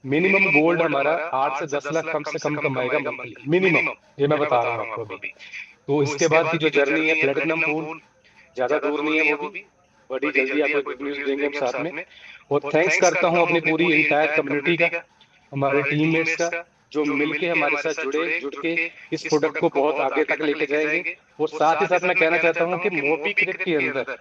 मिनिमम गोल्ड हमारा 8 से 10 लाख कम से कम कमाएगा मंथली, मिनिमम, ये मैं बता रहा हूँ आपको अभी। तो इसके बाद की जो जर्नी है प्लेटिनम पूल ज्यादा दूर नहीं है, वो भी बड़ी जल्दी आपको गुड न्यूज देंगे हम साथ में। और थैंक्स करता हूँ अपनी पूरी इंटायर कम्युनिटी का, हमारे टीममेट्स का, जो मिलके हमारे साथ जुड़ के इस प्रोडक्ट को बहुत आगे तक लेके जाएंगे। और साथ ही साथ मैं कहना चाहता हूँ कि मोबीक्विक के अंदर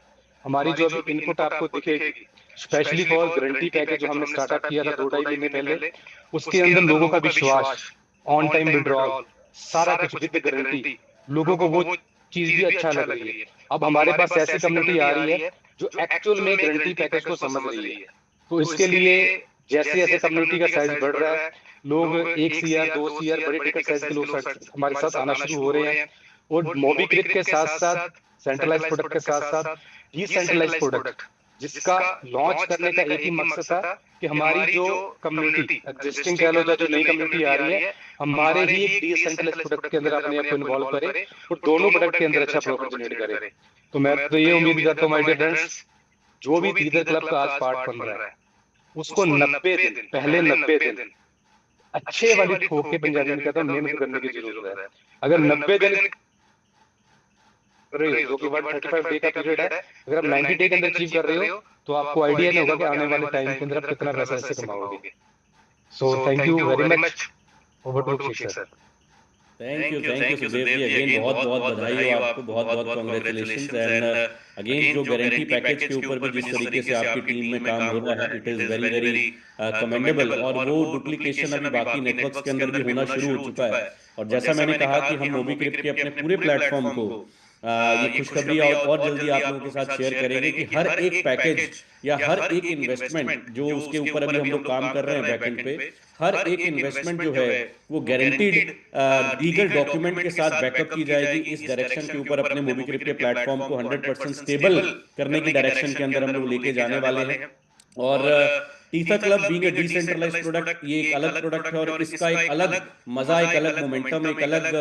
हमारी जो अभी इनपुट आपको दिखेगी, स्पेशली फॉर गारंटी पैकेज जो हमने स्टार्टअप किया था 2-2.5 महीने पहले, उसके अंदर लोगों का विश्वास, ऑन टाइम विड्रॉल, सारा कुछ विद गारंटी, लोगों को वो चीज भी अच्छा लग रही है। अब हमारे पास ऐसी कम्युनिटी आ रही है जो एक्चुअल में गारंटी पैकेज को समझ रही है। तो इसके लिए जैसे जैसे कम्युनिटी का साइज बढ़ रहा है, लोग 1 CR 2 CR बड़े टिकट साइज के लोग हमारे साथ आना शुरू हो रहे हैं। और मोबीक्विक के साथ साथ सेंट्रलाइज प्रोडक्ट के साथ साथ डिसेंट्रलाइज प्रोडक्ट, जिसका लॉन्च करने का एक ही मकसद था कि हमारी जो कम्युनिटी एग्जिस्टिंग कह लो, जो नई कम्युनिटी आ रही है, हमारे ही एक डिसेंट्रलाइज प्रोडक्ट के अंदर अपने आप को इन्वॉल्व करे और दोनों प्रोडक्ट के अंदर अच्छा प्रॉफिट जनरेट करे। तो मैं तो ये उम्मीद करता हूँ माय डियर फ्रेंड्स, जो भी दीदर क्लब का आज पार्ट बन रहा है उसको 90 दिन, पहले 90 दिन अच्छे वाली ठोक के पंजाबी में कहता हूँ मेहनत करने की जरूरत है। अगर 90 दिन कर रहे हो, जो कि 135 डे का पीरियड है, अगर आप 90 डे के अंदर अचीव कर रहे हो तो आपको आइडिया नहीं होगा कि आने वाले टाइम के अंदर आप कितना पैसा ऐसे कमाओगे। So thank you very much. Over to Abhishek sir. Thank you Sukhdev ji, again बहुत बहुत बधाई हो आपको, बहुत बहुत कॉन्ग्रेचुलेशंस। एंड अगेन जो गारंटी पैकेज के ऊपर भी जिस तरीके से आपकी टीम में काम हो रहा है, it is very very commendable. और वो डुप्लीकेशन अभी बाकी नेटवर्क्स के अंदर भी होना शुरू हो चुका है। और जैसा मैंने कहा कि हम मोबीक्विक के अपने पूरे प्लेटफॉर्म को ये खुशखबरी और जल्दी आप लोगों के साथ शेयर करेंगे कि हर एक पैकेज या हर एक इन्वेस्टमेंट जो उसके ऊपर अभी हम लोग काम कर रहे हैं बैकएंड पे, हर एक इन्वेस्टमेंट जो है वो गारंटीड लीगल डॉक्यूमेंट के साथ बैकअप की जाएगी। इस डायरेक्शन के ऊपर अपने मोबीक्विक के प्लेटफॉर्म को 100% स्टेबल करने की डायरेक्शन के अंदर हम लोग लेके जाने वाले हैं। और टीथा club being a decentralised product, ये एक अलग प्रोडक्ट है और इसका एक अलग मजा, एक अलग मोमेंटम, एक अलग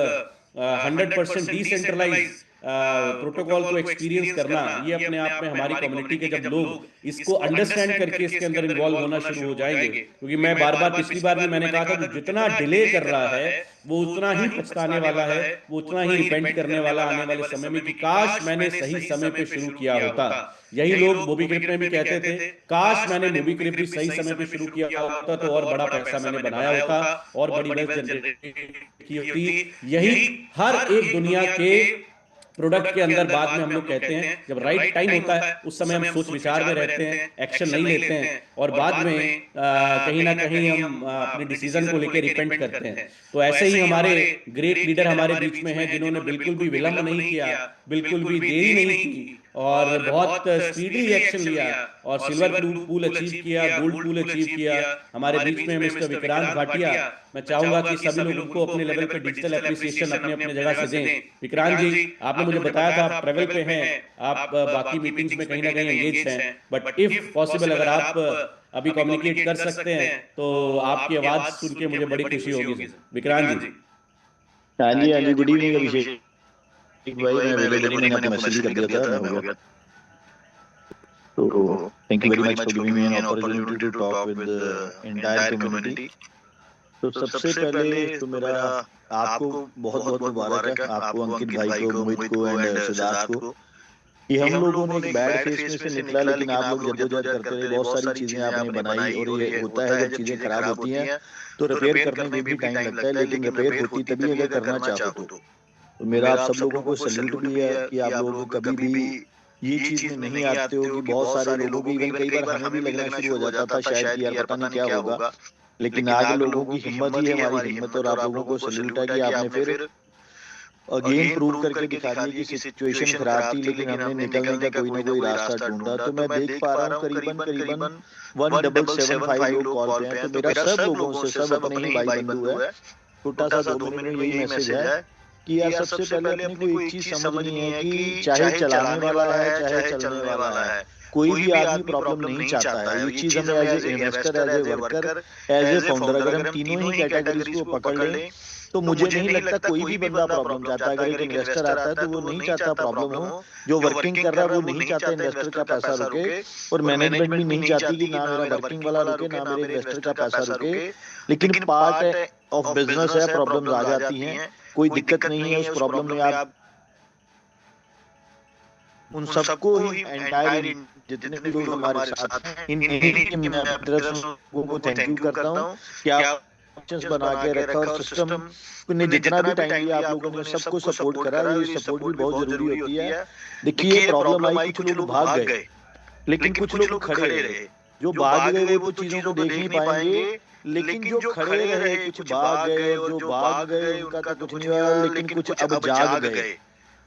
100% डिसेंट्रलाइज प्रोटोकॉल को एक्सपीरियंस करना, ये अपने आप में हमारी कम्युनिटी के जब लोग इसको अंडरस्टैंड करके इसके अंदर इन्वॉल्व होना शुरू हो जाएंगे, क्योंकि मैं बार बार पिछली बार भी मैंने कहा था जो जितना डिले कर रहा है वो उतना ही पछताने वाला है, वो उतना ही रिपेंट करने वाला आने वाले समय में कि काश मैंने सही समय पे शुरू किया होता। यही लोग मोबीक्विक में भी कहते थे, काश मैंने मोबीक्विक भी सही समय पे शुरू किया होता तो और बड़ा पैसा मैंने बनाया होता और बड़ी वेल्थ जनरेट की होती। यही हर एक दुनिया के प्रोडक्ट के अंदर बाद में हम लोग कहते हैं जब राइट टाइम होता है उस समय हम सोच विचार में रहते हैं, एक्शन नहीं लेते हैं और बाद में कहीं ना कहीं हम अपने डिसीजन को लेकर रिपेंट करते हैं। तो ऐसे ही हमारे ग्रेट लीडर हमारे बीच में हैं जिन्होंने बिल्कुल भी विलंब नहीं किया, बिल्कुल भी देरी नहीं की और बहुत स्पीडी एक्शन लिया और सिल्वर पूल अचीव किया, गोल्ड पूल अचीव किया। हमारे बीच में मिस्टर विक्रांत भाटिया, मैं चाहूंगा कि सभी लोग उनको अपने लेवल पे डिजिटल एप्रिसिएशन अपने अपने जगह से दें। विक्रांत जी, आपने मुझे बताया था आप ट्रेवल पे हैं, आप बाकी मीटिंग्स में कहीं ना कहीं एंगेज हैं, बट इफ पॉसिबल अगर आप अभी कम्युनिकेट कर सकते हैं, तो आपकी आवाज सुन के मुझे बड़ी खुशी होगी सर। विक्रांत जी। हाँ जी, गुड इवनिंग अभिषेक भाई, मैं अवेलेबल हूँ, मैंने आपको मैसेज भी कर दिया था, मैं हो गया। तो thank you very much for giving me an opportunity to talk with the entire community. तो सबसे पहले तो मेरा आपको बहुत बहुत मुबारक है, आपको, अंकित भाई को, मोहित को एंड सिद्धार्थ को, कि हम लोगों ने एक बैड फेस में से निकला, लेकिन आप लोग जद्दोजहद करते रहे, बहुत सारी चीजें आपने बनाई। और ये होता है जब चीजें खराब होती हैं तो रिपेयर करने में भी टाइम लगता है, लेकिन रिपेयर होती तभी अगर करना चाहो तो मेरा आप सब लोगों को सल्यूट भी है कि आप लोग कभी भी ये चीज में नहीं आते हो कि बहुत सारे लोगों को, इवन कई बार हमें भी लगना शुरू हो जाता था शायद कि यार पता नहीं क्या होगा, लेकिन आगे लोगों की हिम्मत ही है हमारी हिम्मत। और आप लोगों को सल्यूट है कि आपने फिर अगेन प्रूव करके दिखा दिया कि सिचुएशन खराब थी, लेकिन हमने निकलने का कोई ना कोई रास्ता ढूंढा। तो मैं देख पा रहा हूँ करीबन करीबन 1775 लोग कॉल पे हैं। तो मेरा सब लोगों से, सब अपने ही भाई बंधु है, छोटा सा 2 मिनट में यही मैसेज है कि यार सबसे पहले अपने को एक चीज समझनी है कि चाहे चलाने वाला है चाहे चलने वाला है, कोई भी आदमी प्रॉब्लम नहीं चाहता है। ये चीज हमें as a investor, as a worker, as a founder, अगर हम तीनों ही कैटेगरीज को पकड़ लें तो मुझे नहीं लगता कोई भी बंदा प्रॉब्लम चाहता है। अगर एक इन्वेस्टर आता है तो वो नहीं चाहता प्रॉब्लम हो, जो वर्किंग कर रहा है वो नहीं चाहता इन्वेस्टर का पैसा रुके, और मैनेजमेंट भी नहीं चाहती कि ना मेरा वर्किंग वाला रुके ना मेरे इन्वेस्टर का पैसा रुके। लेकिन पार्ट ऑफ बिजनेस है, प्रॉब्लम्स आ जाती हैं, कोई दिक्कत नहीं है। उस प्रॉब्लम में आप उन सबको ही एंटायर जितने भी लोग हमारे साथ हैं, इन मैं अपनी तरफ से लोगों को थैंक यू करता हूँ कि आप बना के रखा और सिस्टम ने जितना भी टाइम लिया आप लोगों ने सबको सपोर्ट करा। ये सपोर्ट भी बहुत जरूरी होती है। देखिए प्रॉब्लम आई, कुछ लोग भाग गए लेकिन कुछ लोग खड़े रहे। जो भाग गए वो तो चीजों को देख नहीं पाएंगे, लेकिन जो खड़े रहे, कुछ भाग गए, और जो भाग गए उनका तो कुछ नहीं हुआ, लेकिन कुछ अब जाग गए,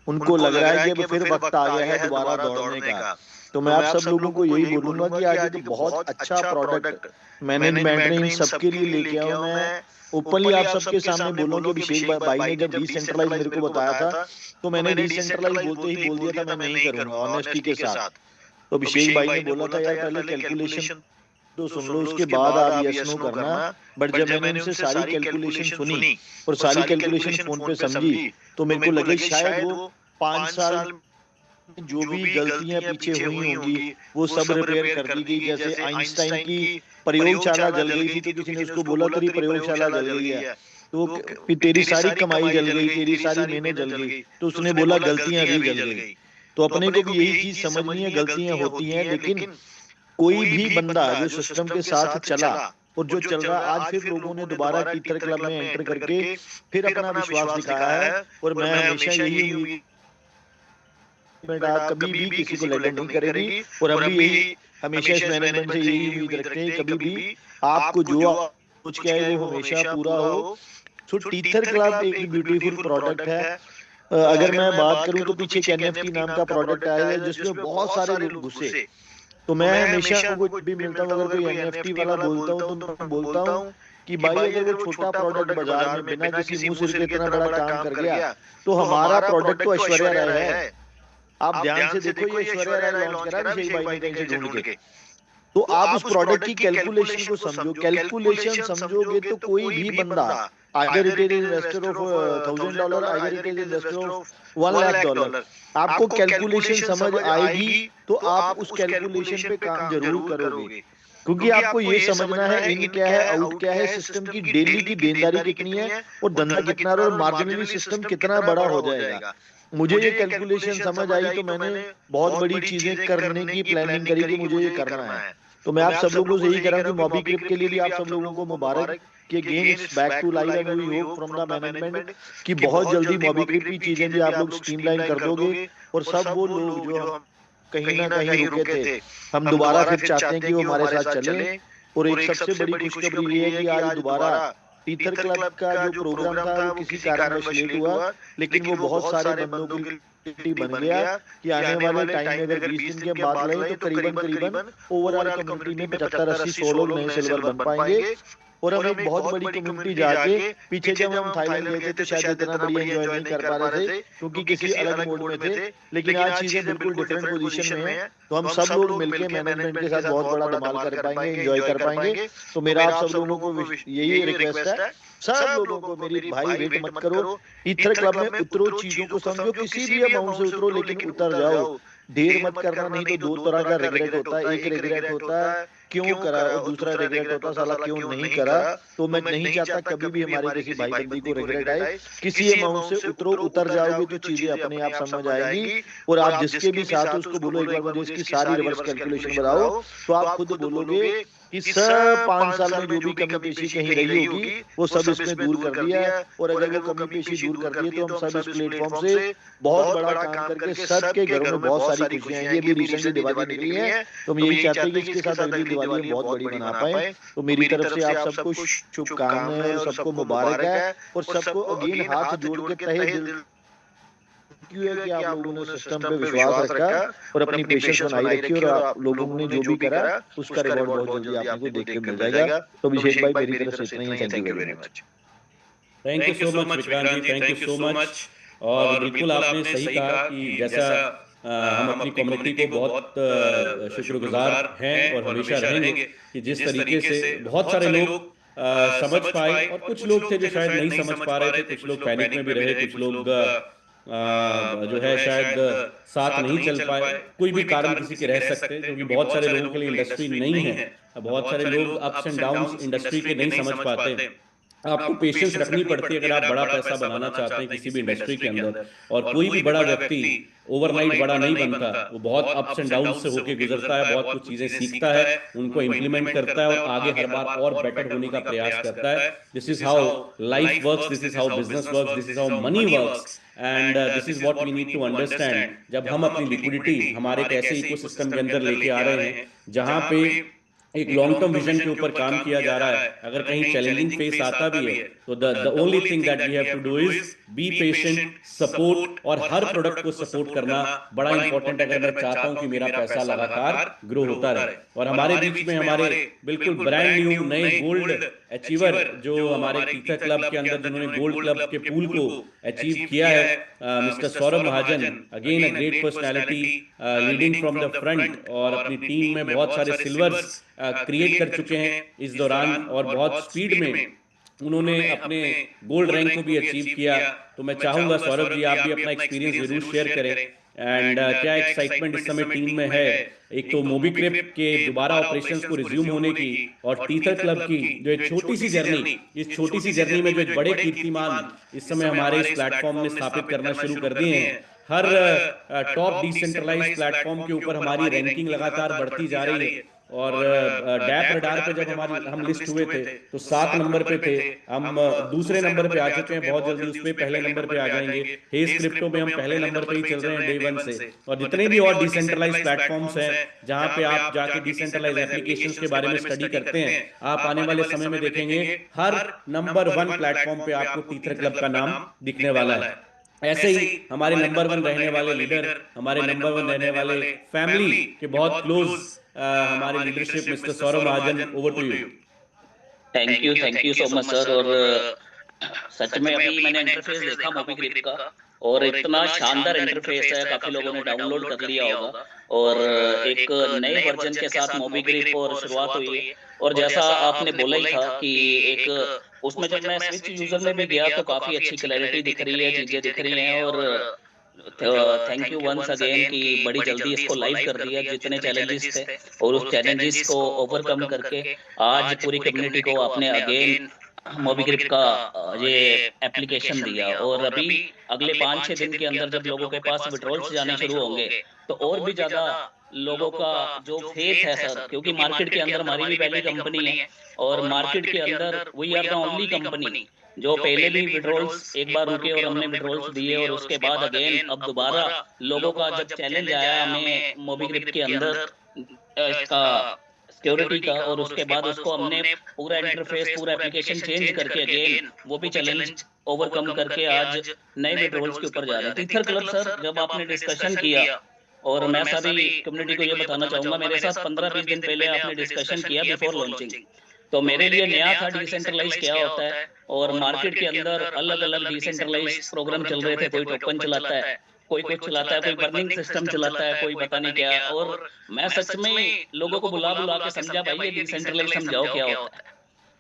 उनको लग रहा है कि अब फिर वक्त आ गया है दोबारा दौड़ने का। तो मैं आप सब लोगों को यही बोलूंगा कि आज तो बहुत अच्छा प्रोडक्ट मैनेजमेंट ने इन सबके लिए लेके आया। मैं ओपनली आप सबके सामने बोलूं कि अभिषेक भाई ने जब डिसेंट्रलाइज मेरे को बताया था तो मैंने डिसेंट्रलाइज बोलते ही बोल दिया था मैं नहीं करूंगा, ऑनेस्टी के साथ। तो अभिषेक भाई ने बोला था यार पहले कैलकुलेशन तो सुन लो, उसके बाद आप यस नो करना। बट जब मैंने उनसे सारी कैलकुलेशन सुनी और सारी कैलकुलेशन फोन पे समझी तो मेरे को लगे शायद वो 5 साल जो भी गलतियां पीछे हुई होंगी वो सब रिपेयर कर दी गई। जैसे आइंस्टाइन की प्रयोगशाला जल गई थी तो किसी ने उसको बोला तेरी प्रयोगशाला जल गई है, तो तेरी सारी कमाई जल गई, तेरी सारी मेहनत जल गई, तो उसने बोला गलतियां भी जल गई। तो अपने को भी यही चीज समझनी है, गलतियां होती हैं, लेकिन कोई भी बंदा जो सिस्टम के साथ चला और जो चल रहा, आज फिर लोगों ने दोबारा टीथर क्लब में एंटर करके फिर अपना विश्वास दिखाया है। और मैं हमेशा यही उम्मीद आप कभी भी किसी को लेटर नहीं करेगी, और हम भी यही हमेशा इस मैनेजमेंट से यही उम्मीद रखते हैं कभी भी आपको जो कुछ क्या है वो हमेशा पूरा हो। सो टीथर क्लब एक ब्यूटीफुल प्रोडक्ट है। अगर मैं बात करूं तो पीछे एक NFT नाम का प्रोडक्ट आया है जिसमें बहुत सारे लोग घुसे। तो मैं हमेशा को भी मिलता हूँ, अगर कोई NFT वाला बोलता हूँ तो मैं बोलता हूँ कि भाई अगर वो छोटा प्रोडक्ट बाजार में बिना किसी मुंह सिर के इतना बड़ा काम कर गया तो हमारा प्रोडक्ट तो ऐश्वर्या राय है। आप ध्यान से देखो, ये ऐश्वर्या राय लॉन्च करा अभिषेक भाई ने कहीं से ढूंढ के। तो आप उस प्रोडक्ट की कैलकुलेशन को समझो, कैलकुलेशन समझोगे तो कोई भी बंदा, अगर इट इज इन्वेस्टर ऑफ $1000, अगर इट इज इन्वेस्टर ऑफ $1,00,000, आपको कैलकुलेशन समझ आएगी तो आप उस कैलकुलेशन पे काम जरूर करोगे। क्योंकि आपको ये समझना है इन क्या है, आउट क्या है, सिस्टम की डेली की देनदारी कितनी है और धंधा कितना है और मार्जिनली सिस्टम कितना बड़ा हो जाएगा। मुझे ये कैलकुलेशन समझ आई तो मैंने बहुत बड़ी चीजें करने की प्लानिंग करी कि मुझे ये करना है। तो मैं आप सब लोगों से यही कह रहा हूं कि मॉबी क्रिप के लिए भी आप सब लोगों को मुबारक कि again it's back to live and we hope from the management कि बहुत जल्दी मॉबी क्रिप की चीजें भी आप लोग स्ट्रीमलाइन कर दोगे और सब वो लोग जो कहीं ना कहीं रुके थे हम दोबारा फिर चाहते हैं कि वो हमारे साथ चले। और एक सबसे बड़ी खुशखबरी ये है कि आज दोबारा टीथर क्लब का जो प्रोग्राम था वो किसी कारणवश लेट हुआ, लेकिन वो बहुत सारे बंदों की बन गया कि आने वाले टाइम में अगर 20 दिन के बाद लें तो करीबन ओवरऑल कम्युनिटी में 75-80-100 लोग नए सिल्वर बन पाएंगे। और हम एक बहुत बड़ी कम्युनिटी जाके, पीछे जब हम थाईलैंड गए थे तो शायद इतना बढ़िया एंजॉय नहीं कर पा रहे थे क्योंकि किसी अलग मोड में थे, लेकिन आज चीजें बिल्कुल डिफरेंट पोजीशन में है। तो हम सब लोग मिलके मैनेजमेंट के साथ बहुत बड़ा धमाल कर पाएंगे, एंजॉय कर पाएंगे। तो मेरा आप सब लोगों को यही रिक्वेस्ट है, सब लोगों को, मेरी भाई वेट मत करो, ईथर क्लब में उतरो, चीजों को समझो, किसी भी अमाउंट से उतरो लेकिन उतर जाओ, देर मत करना। नहीं तो दो तरह का रिग्रेट होता है, एक रिग्रेट होता है क्यों करा और दूसरा रिग्रेट होता है साला क्यों नहीं करा। तो मैं नहीं चाहता कभी भी हमारे किसी भाई बंदी को रिग्रेट आए। किसी अमाउंट से उतरो, उतर जाओगे तो चीजें अपने आप समझ आएगी। और आप जिसके भी साथ उसको बोलो एक बार मुझे इसकी सारी रिवर्स कैलकुलेशन बताओ, तो आप खुद बोलोगे कि सब 5 साल में जो भी कमी पेशी कहीं रही होगी वो सब इसमें दूर कर दिया है। और अगर वो कमी पेशी दूर कर दी है तो हम सब इस प्लेटफॉर्म से बहुत बड़ा काम करके सबके घरों में बहुत सारी खुशियां आएंगी। अभी रिसेंटली दिवाली निकली है तो हम यही चाहते हैं कि इसके साथ अगली दिवाली हम बहुत बड़ी मना पाए। तो मेरी तरफ से आप सबको शुभकामनाएं और सबको मुबारक है। और सबको अगेन हाथ जोड़ के तहे दिल है कि आप लोगों ने सिस्टम पे विश्वास रखा और अपनी पेशेंस बनाई रखी और आप लोगों ने जो भी करा उसका रिवॉर्ड बहुत जल्दी आपको देख के मिल जाएगा। तो अभिषेक भाई मेरी तरफ से इतना ही है। Thank you very much. Thank you so much Vikrant ji, thank you so much. और बिल्कुल आपने सही कहा कि जैसा हम अपनी कम्युनिटी को बहुत शुक्रगुजार हैं और हमेशा रहेंगे कि जिस तरीके से बहुत सारे लोग समझ पाए, और कुछ लोग थे जो शायद नहीं समझ पा रहे थे, कुछ लोग पैनिक में भी रहे, कुछ लोग जो है शायद साथ नहीं चल पाए। कोई भी कारण किसी के रह सकते हैं क्योंकि बहुत सारे लोगों के लिए इंडस्ट्री नहीं है, बहुत सारे लोग अप्स एंड डाउन्स इंडस्ट्री के नहीं समझ पाते। आपको पेशेंस रखनी पड़ती है अगर आप बड़ा पैसा बनाना चाहते हैं किसी भी इंडस्ट्री के अंदर। और कोई भी बड़ा व्यक्ति ओवरनाइट बड़ा नहीं बनता, वो बहुत अप्स एंड डाउन से होकर गुजरता है, बहुत कुछ चीजें सीखता है, उनको इंप्लीमेंट करता है और आगे हर बार और बेटर होने का प्रयास करता है। This is how life works, this is how business works, this is how money works, and this is what we need to understand. जब हम अपनी लिक्विडिटी हमारे एक ऐसे इकोसिस्टम के अंदर लेके आ रहे हैं जहां पे एक लॉन्ग टर्म विजन के ऊपर काम किया जा रहा है, अगर कहीं चैलेंजिंग फेस आता भी है तो the only thing that we have to do is be patient, support, और हर प्रोडक्ट को सपोर्ट करना बड़ा इंपॉर्टेंट है अगर मैं चाहता हूं कि मेरा पैसा लगातार ग्रो होता रहे। और हमारे बीच में हमारे बिल्कुल ब्रांड न्यू नए गोल्ड अचीवर जो हमारे टीथर क्लब के अंदर जिन्होंने गोल्ड क्लब के पूल को अचीव किया है, mister Saurabh Mahajan, again a great personality leading from the front, और अपनी टीम में बहुत सारे सिल्वर्स क्रिएट कर चुके हैं इस दौरान, और बहुत स्पीड में उन्होंने अपने गोल्ड रैंक को भी अचीव किया। तो मैं चाहूंगा सौरभ जी आप भी अपना एक्सपीरियंस जरूर शेयर करें। एंड क्या एक्साइटमेंट इस समय टीम में है, एक तो मोबीक्रिप के दोबारा ऑपरेशंस को रिज्यूम होने की, और टीथर क्लब की जो एक छोटी सी जर्नी, इस छोटी सी जर्नी में जो एक बड़े कीर्तिमान इस समय हमारे इस प्लेटफॉर्म ने स्थापित करना शुरू कर दिए हैं। हर टॉप डिसेंट्रलाइज्ड प्लेटफॉर्म के ऊपर हमारी रैंकिंग लगातार बढ़ती जा रही है। और डैप रडार पे जब हम लिस्ट हुए थे तो 7 नंबर पे थे, हम दूसरे नंबर पे आ चुके हैं, बहुत जल्दी उसमें पहले नंबर पे आ जाएंगे। हेज क्रिप्टो में हम पहले नंबर पे ही चल रहे हैं डे 1 से। और जितने भी और डिसेंट्रलाइज्ड प्लेटफॉर्म्स हैं जहां पे आप जाके डिसेंट्रलाइज्ड एप्लीकेशंस के बारे में स्टडी करते हैं, आप आने वाले समय में देखेंगे हर नंबर 1 प्लेटफॉर्म पे आपको टीथर क्लब का नाम दिखने वाला है। ऐसे ही हमारे नंबर 1 रहने वाले लीडर, हमारे नंबर 1 रहने वाले फैमिली के बहुत क्लोज हमारे leadership mister Saurabh Mahajan, over to you. Thank you so much sir. और सच में अभी मैंने इंटरफेस देखा मोबीक्रिप का, और इतना शानदार इंटरफेस है, काफी लोगों ने डाउनलोड कर लिया होगा। और एक नए वर्जन के साथ मोबीक्रिप और शुरुआत हुई है। और जैसा आपने बोला ही था कि एक उसमें जब मैं स्विच यूजर में भी गया तो काफी अच्छी क्लैरिटी दिख रही है, चीजें दिख रही हैं। और थैंक यू वंस अगेन कि बड़ी जल्दी इसको लाइव कर दिया। जितने चैलेंजेस थे और उस चैलेंजेस को ओवरकम करके आज पूरी कम्युनिटी को आपने अगेन मोबीक्रिप का ये एप्लीकेशन दिया। और अभी अगले 5-6 दिन के अंदर जब लोगों के पास विड्रॉल्स जाने शुरू होंगे तो और भी ज्यादा लोगों का जो फेथ है सर, क्योंकि मार्केट के अंदर हमारी भी पहली कंपनी है और मार्केट के अंदर we are the only company जो पहले भी विड्रॉल्स एक बार रुके और हमने विड्रॉल्स दिए, और उसके बाद अगेन अब दोबारा लोगों का जब चैलेंज आया हमें मोबीक्रिप के अंदर इसका सिक्योरिटी का, और उसके बाद उसको हमने पूरा इंटरफेस पूरा एप्लीकेशन चेंज करके अगेन वो भी चैलेंज ओवरकम करके आज नए विड्रॉल्स के ऊपर जा रहे हैं। टीथर क्लब सर जब आपने डिस्कशन किया, और मैं सारी कम्युनिटी को ये बताना चाहूंगा, मेरे साथ 15-20 दिन पहले आपने डिस्कशन किया बिफोर लॉन्चिंग, तो मेरे लिए नया था डिसेंट्रलाइज क्या होता है, और मार्केट के अंदर अलग अलग डिसेंट्रलाइज प्रोग्राम चल रहे थे, कोई टोकन चलाता है, कोई कुछ चलाता है, कोई बर्निंग सिस्टम चलाता है, कोई पता नहीं क्या। और मैं सच में लोगों को बुला बुला के समझा, भाई ये डिसेंट्रलाइज समझाओ क्या होता है।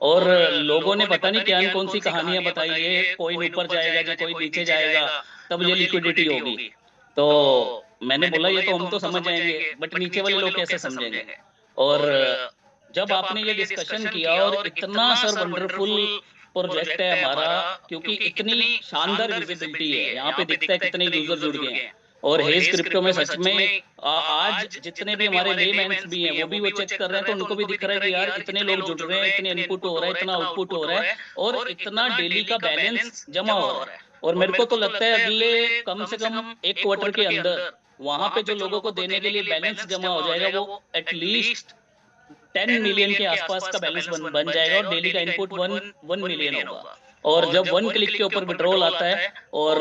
और लोगों ने पता नहीं क्या कौन सी कहानियां बताई, ये कोई ऊपर जाएगा जी, कोई नीचे जाएगा, तब ये लिक्विडिटी होगी। तो मैंने बोला ये तो हम तो समझ जाएंगे, बट नीचे वाले लोग कैसे समझेंगे। और जब आपने ये डिस्कशन किया, और इतना सर वंडरफुल प्रोजेक्ट है हमारा, क्योंकि इतनी शानदार विजिबिलिटी है, यहाँ पे दिखता है कितने यूजर जुड़ गए हैं। और हेज क्रिप्टो में सच में आज जितने भी हमारे लेमैन्स भी हैं, वो चेक कर रहे हैं, तो उनको भी दिख रहा है कि यार इतने लोग जुड़ रहे हैं, इतने इनपुट हो रहा है, इतना आउटपुट हो रहा है, और इतना डेली का बैलेंस जमा हो रहा है। और मेरे को तो लगता है अगले कम से कम 1 क्वार्टर के अंदर वहां पे जो लोगों को देने के लिए बैलेंस जमा हो जाएगा, वो एटलीस्ट 10 मिलियन के आसपास का बैलेंस बन जाएगा, और डेली का इनपुट 1 मिलियन होगा। और जब 1 क्लिक के ऊपर विड्रॉल आता है, और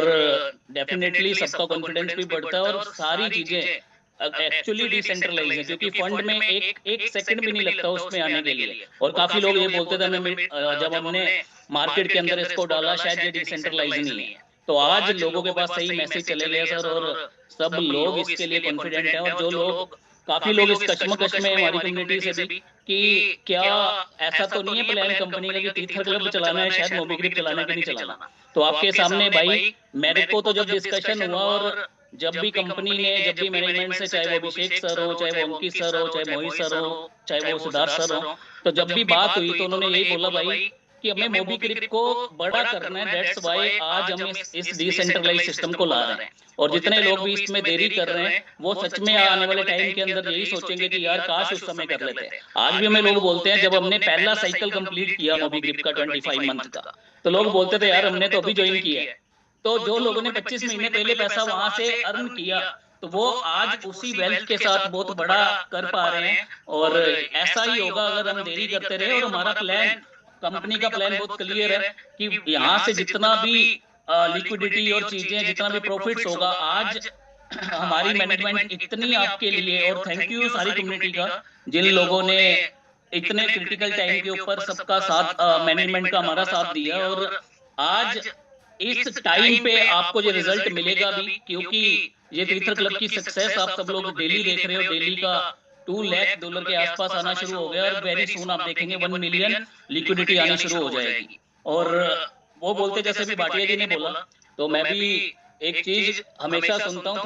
डेफिनेटली सबका कॉन्फिडेंस भी बढ़ता है, और सारी चीजें एक्चुअली डिसेंट्रलाइज है, क्योंकि फंड में एक सेकंड भी नहीं लगता उसमें आने के लिए। और काफी लोग ये बोलते थे हमें, जब हमने मार्केट के अंदर इसको डाला, शायद ये डिसेंट्रलाइज नहीं है। तो आज लोगों के पास सही मैसेज चले गया सर, और सब लोग इसके लिए कॉन्फिडेंट है। और जो लोग, काफी लोग इस कश्मकश में हमारी कम्युनिटी से भी, कि क्या ऐसा तो नहीं है प्लान कंपनी का कि टीथर क्लब चलाना है, शायद मोबीग्रिप चलाना कि नहीं चलाना। तो आपके सामने भाई, मेरे को तो जब डिस्कशन हुआ, और जब भी कंपनी ने, जब भी मैनेजमेंट से, चाहे वो अभिषेक सर हो, चाहे वो अंकित सर हो, चाहे मोहित सर हो, चाहे वो सिद्धार्थ सर हो, तो जब भी बात हुई तो उन्होंने यही बोला भाई कि हमें मोबीग्रिप को बड़ा करना है, दैट्स व्हाई आज हम इस डिसेंट्रलाइज सिस्टम को ला रहे हैं। और जितने लोग भी इसमें देरी कर रहे हैं, वो सच में आने वाले टाइम के अंदर यही सोचेंगे कि यार काश उस समय कर लेते। आज भी हमें लोग बोलते हैं, जब हमने पहला साइकिल कंप्लीट किया मोबीग्रिप का 25 मंथ का, तो लोग बोलते थे यार हमने तो अभी ज्वाइन किया है। तो जो लोगों ने 25 महीने पहले पैसा वहां से अर्न किया, तो वो आज उसी वेल्थ के साथ बहुत बड़ा कर पा रहे हैं। और ऐसा ही होगा अगर हम देरी करते रहे। और हमारा प्लान, कंपनी का प्लान बहुत क्लियर है कि यहाँ से जितना भी लिक्विडिटी और चीजें, जितना भी प्रॉफिट्स होगा, आज हमारी मैनेजमेंट इतनी आपके लिए, और थैंक यू सारी कम्युनिटी का, जिन लोगों ने इतने क्रिटिकल टाइम के ऊपर सबका साथ, मैनेजमेंट का हमारा साथ दिया। और आज इस टाइम पे आपको ये रिजल्ट मिलेगा भी, क्योंकि ये टीथर क्लब की सक्सेस आप सब लोग डेली देख रहे हो। डेली का $2 लाख के आसपास आना शुरू हो गया, और वेरी सून आप देखेंगे 1 मिलियन लिक्विडिटी आनी शुरू हो जाएगी। और वो बोलते, जैसे भी भाटिया जी ने बोला, तो मैं भी एक चीज हमेशा सुनता हूँ,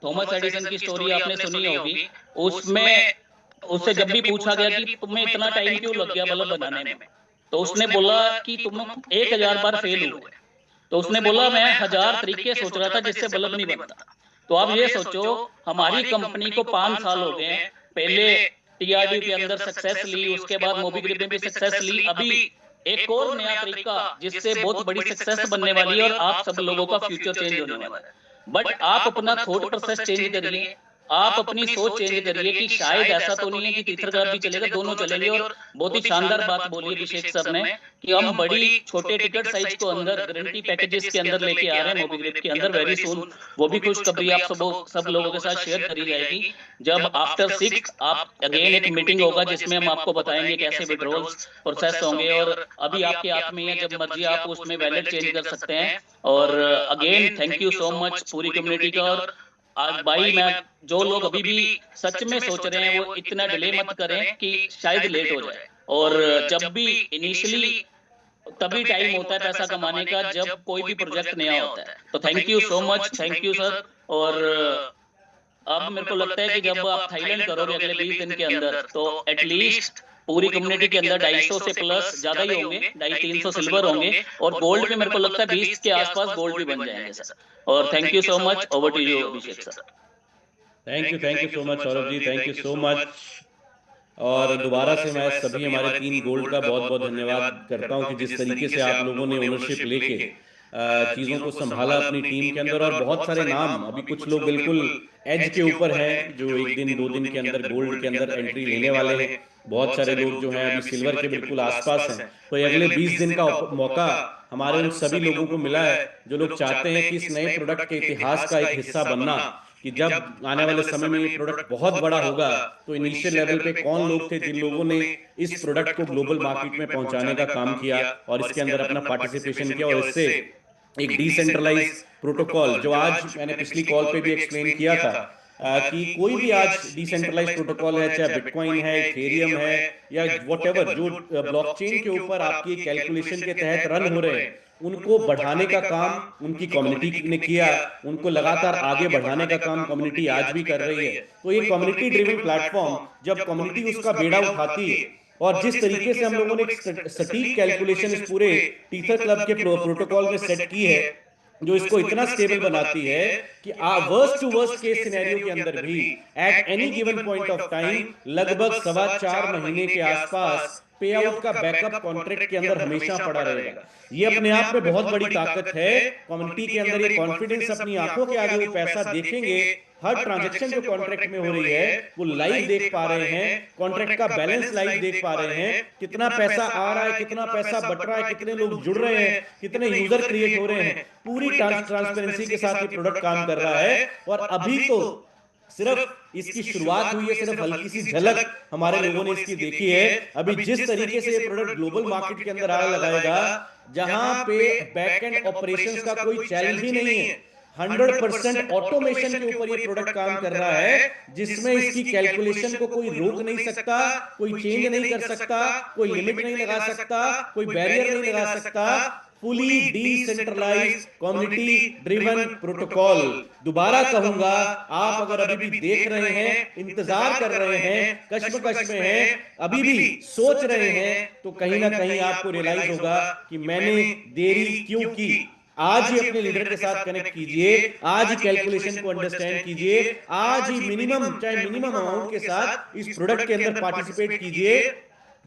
थॉमस एडिसन की स्टोरी आपने सुनी होगी। उसमें उससे जब भी पूछा गया कि तुम्हें इतना टाइम क्यों लग गया बल्ब बनाने में, तो उसने बोला कि तुम 1000 बार फेल हुए। तो उसने बोला मैं 1000 तरीके सोच रहा था जिससे बल्ब नहीं बनता। तो आप ये सोचो, हमारी कंपनी को 5 साल हो गए, पहले टीआरडी के अंदर सक्सेस ली, उसके बाद मोबीग्रिप में भी सक्सेस ली, अभी एक और नया तरीका जिससे बहुत बड़ी सक्सेस बनने वाली है, और आप सब लोगों का फ्यूचर चेंज होने वाला है। बट आप अपना थॉट प्रोसेस चेंज करिए, आप अपनी सोच चेंज करिए कि शायद ऐसा तो नहीं है कि टीथर क्लब भी चलेगा, दोनों चलेंगे। और बहुत ही शानदार बात बोली अभिषेक सर ने कि हम बड़ी छोटे टिकट साइज को अंदर गारंटी पैकेजेस के अंदर लेके आ रहे हैं मोबीग्रिप के अंदर, वेरी सून। वो भी खुशखबरी आप सब लोगों के साथ शेयर करी जाएगी, जब आफ्टर 6 आप अगेन एक मीटिंग होगा जिसमें हम आपको बताएंगे कैसे विड्रॉल्स प्रोसेस होंगे। और अभी आपके हाथ में है, जब मर्जी आप उसमें वैलेट चेंज कर सकते हैं। और again thank you so much पूरी कम्युनिटी का। और आज भाई, मैं जो लोग अभी भी सच में सोच रहे हैं, वो इतना डिले मत करें कि शायद लेट हो जाए। और जब भी इनिशियली तभी टाइम होता है पैसा कमाने का, जब कोई भी प्रोजेक्ट नया होता है। तो thank you so much, thank you sir. और अब मेरे को लगता है कि जब आप थाईलैंड करोगे अगले 20 दिन के अंदर, तो एटलीस्ट पूरी कम्युनिटी के अंदर 250 से प्लस ज्यादा ही होंगे, 250-300 सिल्वर होंगे, और गोल्ड में मेरे को लगता है 20 के आसपास गोल्ड भी बन जाएंगे सर। और thank you so much, over to you Abhishek sir. Thank you so much Saurabh ji, thank you so much. और दोबारा से मैं सभी हमारे टीम गोल्ड का बहुत बहुत धन्यवाद करता हूं कि जिस तरीके से आप लोगों ने ओनरशिप लेके चीज़ों को संभाला अपनी टीम के अंदर। और बहुत सारे नाम, अभी कुछ लोग बिल्कुल एज के ऊपर हैं जो 1 दिन 2 दिन के अंदर गोल्ड के अंदर एंट्री लेने वाले हैं। बहुत सारे लोग जो हैं अभी सिल्वर के बिल्कुल आसपास हैं। तो ये अगले 20 दिन का मौका हमारे उन सभी लोगों को मिला है जो लोग चाहते हैं कि इस नए प्रोडक्ट के इतिहास का एक हिस्सा बनना। कि जब आने वाले समय में ये प्रोडक्ट बहुत बड़ा होगा तो इनिशियल लेवल पे कौन लोग थे जिन लोगों ने इस प्रोडक्ट को ग्लोबल मार्केट में पहुंचाने का काम किया और इसके अंदर अपना पार्टिसिपेशन किया, और इससे एक डिसेंट्रलाइज प्रोटोकॉल, जो आज मैंने पिछली कॉल पे भी एक्सप्लेन किया था कि कोई भी आज डिसेंट्रलाइज प्रोटोकॉल है, चाहे बिटकॉइन है, इथेरियम है या व्हाटएवर, जो ब्लॉकचेन के ऊपर आपकी कैलकुलेशन के तहत रन हो रहे हैं, उनको बढ़ाने का काम उनकी कम्युनिटी ने किया, उनको लगातार आगे बढ़ाने का काम कम्युनिटी आज भी कर रही है। तो ये कम्युनिटी ड्रिवन प्लेटफॉर्म, जब कम्युनिटी उसका बेड़ा उठाती है और जिस तरीके से हम लोगों ने एक सटीक कैलकुलेशन इस पूरे टीथर क्लब के प्रोटोकॉल में सेट की है, जो इसको इतना स्टेबल बनाती है कि worst to worst case scenario के अंदर भी at any given point of time लगभग 4.25 महीने के आसपास पे आउट का बैकअप कॉन्ट्रैक्ट के अंदर हमेशा पड़ा रहेगा। ये अपने आप में बहुत बड़ी ताकत है कम्युनिटी के अंदर। ये कॉन्फिडेंस, अपनी आंखों के आगे वो पैसा देखेंगे, हर ट्रांजैक्शन जो कॉन्ट्रैक्ट में हो रही है वो लाइव देख पा रहे हैं, कॉन्ट्रैक्ट का बैलेंस लाइव देख पा रहे हैं, कितना पैसा आ रहा है, कितना पैसा बट रहा है, कितने लोग जुड़ रहे हैं, कितने यूजर क्रिएट हो रहे हैं। पूरी ट्रांसपेरेंसी के साथ ये प्रोडक्ट काम कर रहा है। और अभी तो सिर्फ इसकी शुरुआत हुई है, सिर्फ हल्की सी झलक हमारे लोगों ने इसकी देखी है। अभी जिस तरीके से ये प्रोडक्ट ग्लोबल मार्केट के अंदर आग लगाएगा, जहां पे बैक एंड ऑपरेशंस का कोई चैलेंज ही नहीं है, 100% ऑटोमेशन के ऊपर ये प्रोडक्ट काम कर रहा है, जिसमें इसकी कैलकुलेशन को कोई रोक नहीं सकता, कोई चेंज नहीं कर सकता, कोई लिमिट नहीं लगा सकता, कोई बैरियर नहीं लगा सकता। Fully decentralized community driven protocol. दोबारा कहूंगा, आप अगर अभी भी देख रहे हैं, इंतजार कर रहे हैं, कश्मकश में हैं, अभी भी सोच रहे हैं, तो कहीं ना कहीं आपको रियलाइज होगा कि मैंने देरी क्यों की। आज ही अपने लीडर के साथ कनेक्ट कीजिए, आज ही कैलकुलेशन को अंडरस्टैंड कीजिए, आज ही मिनिमम अमाउंट के साथ इस प्रोडक्ट के अंदर पार्टिसिपेट कीजिए,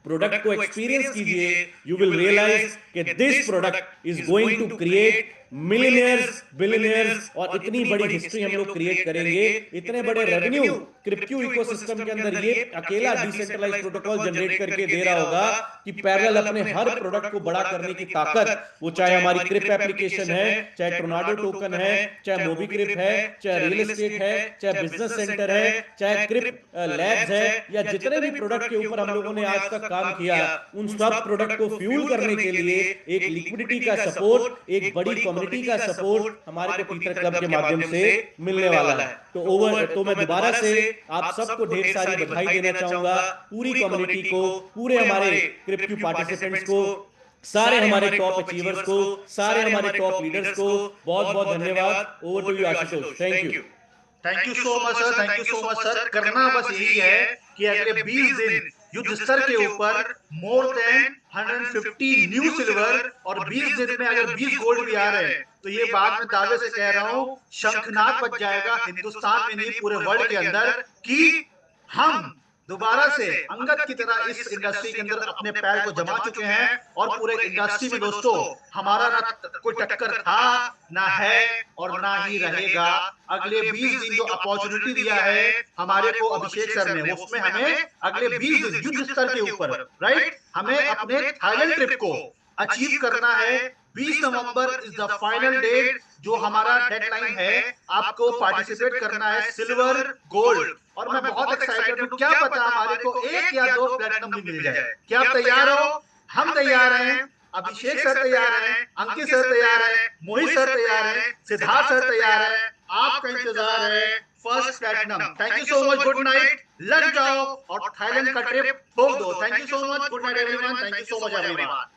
प्रोडक्ट को एक्सपीरियंस कीजिए। यू विल रियलाइज कि this product is going to create millionaires, billionaires, और इतनी बड़ी हिस्ट्री हम लोग क्रिएट करेंगे, इतने बड़े रेवेन्यू क्रिप्टो इकोसिस्टम के अंदर ये अकेला डिसेंट्रलाइज्ड प्रोटोकॉल जनरेट करके दे रहा होगा कि पैरेलल अपने हर प्रोडक्ट को बड़ा करने की ताकत, वो चाहे हमारी क्रिप एप्लीकेशन है, चाहे टोर्नाडो टोकन है, चाहे मोबीक्रिप है, चाहे रियल एस्टेट है, चाहे बिजनेस सेंटर है, चाहे क्रिप लैब्स है, या जितने भी प्रोडक्ट के ऊपर हम लोगों ने आज तक काम किया, उन सब प्रोडक्ट को फ्यूल करने के लिए एक लिक्विडिटी का सपोर्ट, एक बड़ी कम्युनिटी का सपोर्ट हमारे को टीथर क्लब के माध्यम से मिलने वाला है। तो मैं दोबारा से आप सबको ढेर सारी बधाई देना चाहूंगा, पूरी कम्युनिटी को, पूरे हमारे क्रिप्टो पार्टिसिपेंट्स को, सारे हमारे टॉप अचीवर्स को, सारे हमारे टॉप लीडर्स को बहुत बहुत धन्यवाद। Over to you Ashutosh, thank you. Thank you so much sir, thank you so much sir. करना बस यही है कि अगले 20 दिन युद्ध स्तर के ऊपर मोर देन 150 न्यू सिल्वर, और 20 दिन में अगर 20 गोल्ड भी आ रहे हैं तो ये बात मैं दावे से कह रहा हूं, शंखनाद बज जाएगा हिंदुस्तान में नहीं, पूरे वर्ल्ड के अंदर, कि हम दोबारा से अंगद की तरह इस इंडस्ट्री के अंदर अपने पैर को जमा चुके हैं। और पूरे इंडस्ट्री में दोस्तों हमारा ना कोई टक्कर था, ना है, और ना ही रहेगा। अगले 20 दिन जो अपॉर्चुनिटी दिया है हमारे को अभिषेक सर ने, उसमें हमें अगले 20 दिन युद्ध स्तर के ऊपर, राइट, हमें अपने थाईलैंड ट्रिप को अचीव करना है। 20 November is the final date, जो हमारा डेडलाइन है। आपको पार्टिसिपेट करना है सिल्वर, गोल्ड, और मैं बहुत एक्साइटेड हूं। क्या पता हमारे को 1 या 2 प्लेटिनम भी मिल जाए। क्या आप तैयार हो? हम तैयार हैं, अभिषेक सर तैयार हैं, अंकित सर तैयार हैं, मोहित सर तैयार हैं, सिद्धार्थ सर तैयार हैं, आपका इंतजार है first platinum. Thank you so much, good night, लग जाओ और थाईलैंड का ट्रिप ठोक दो। Thank you so much, good night everyone, thank you so much everyone.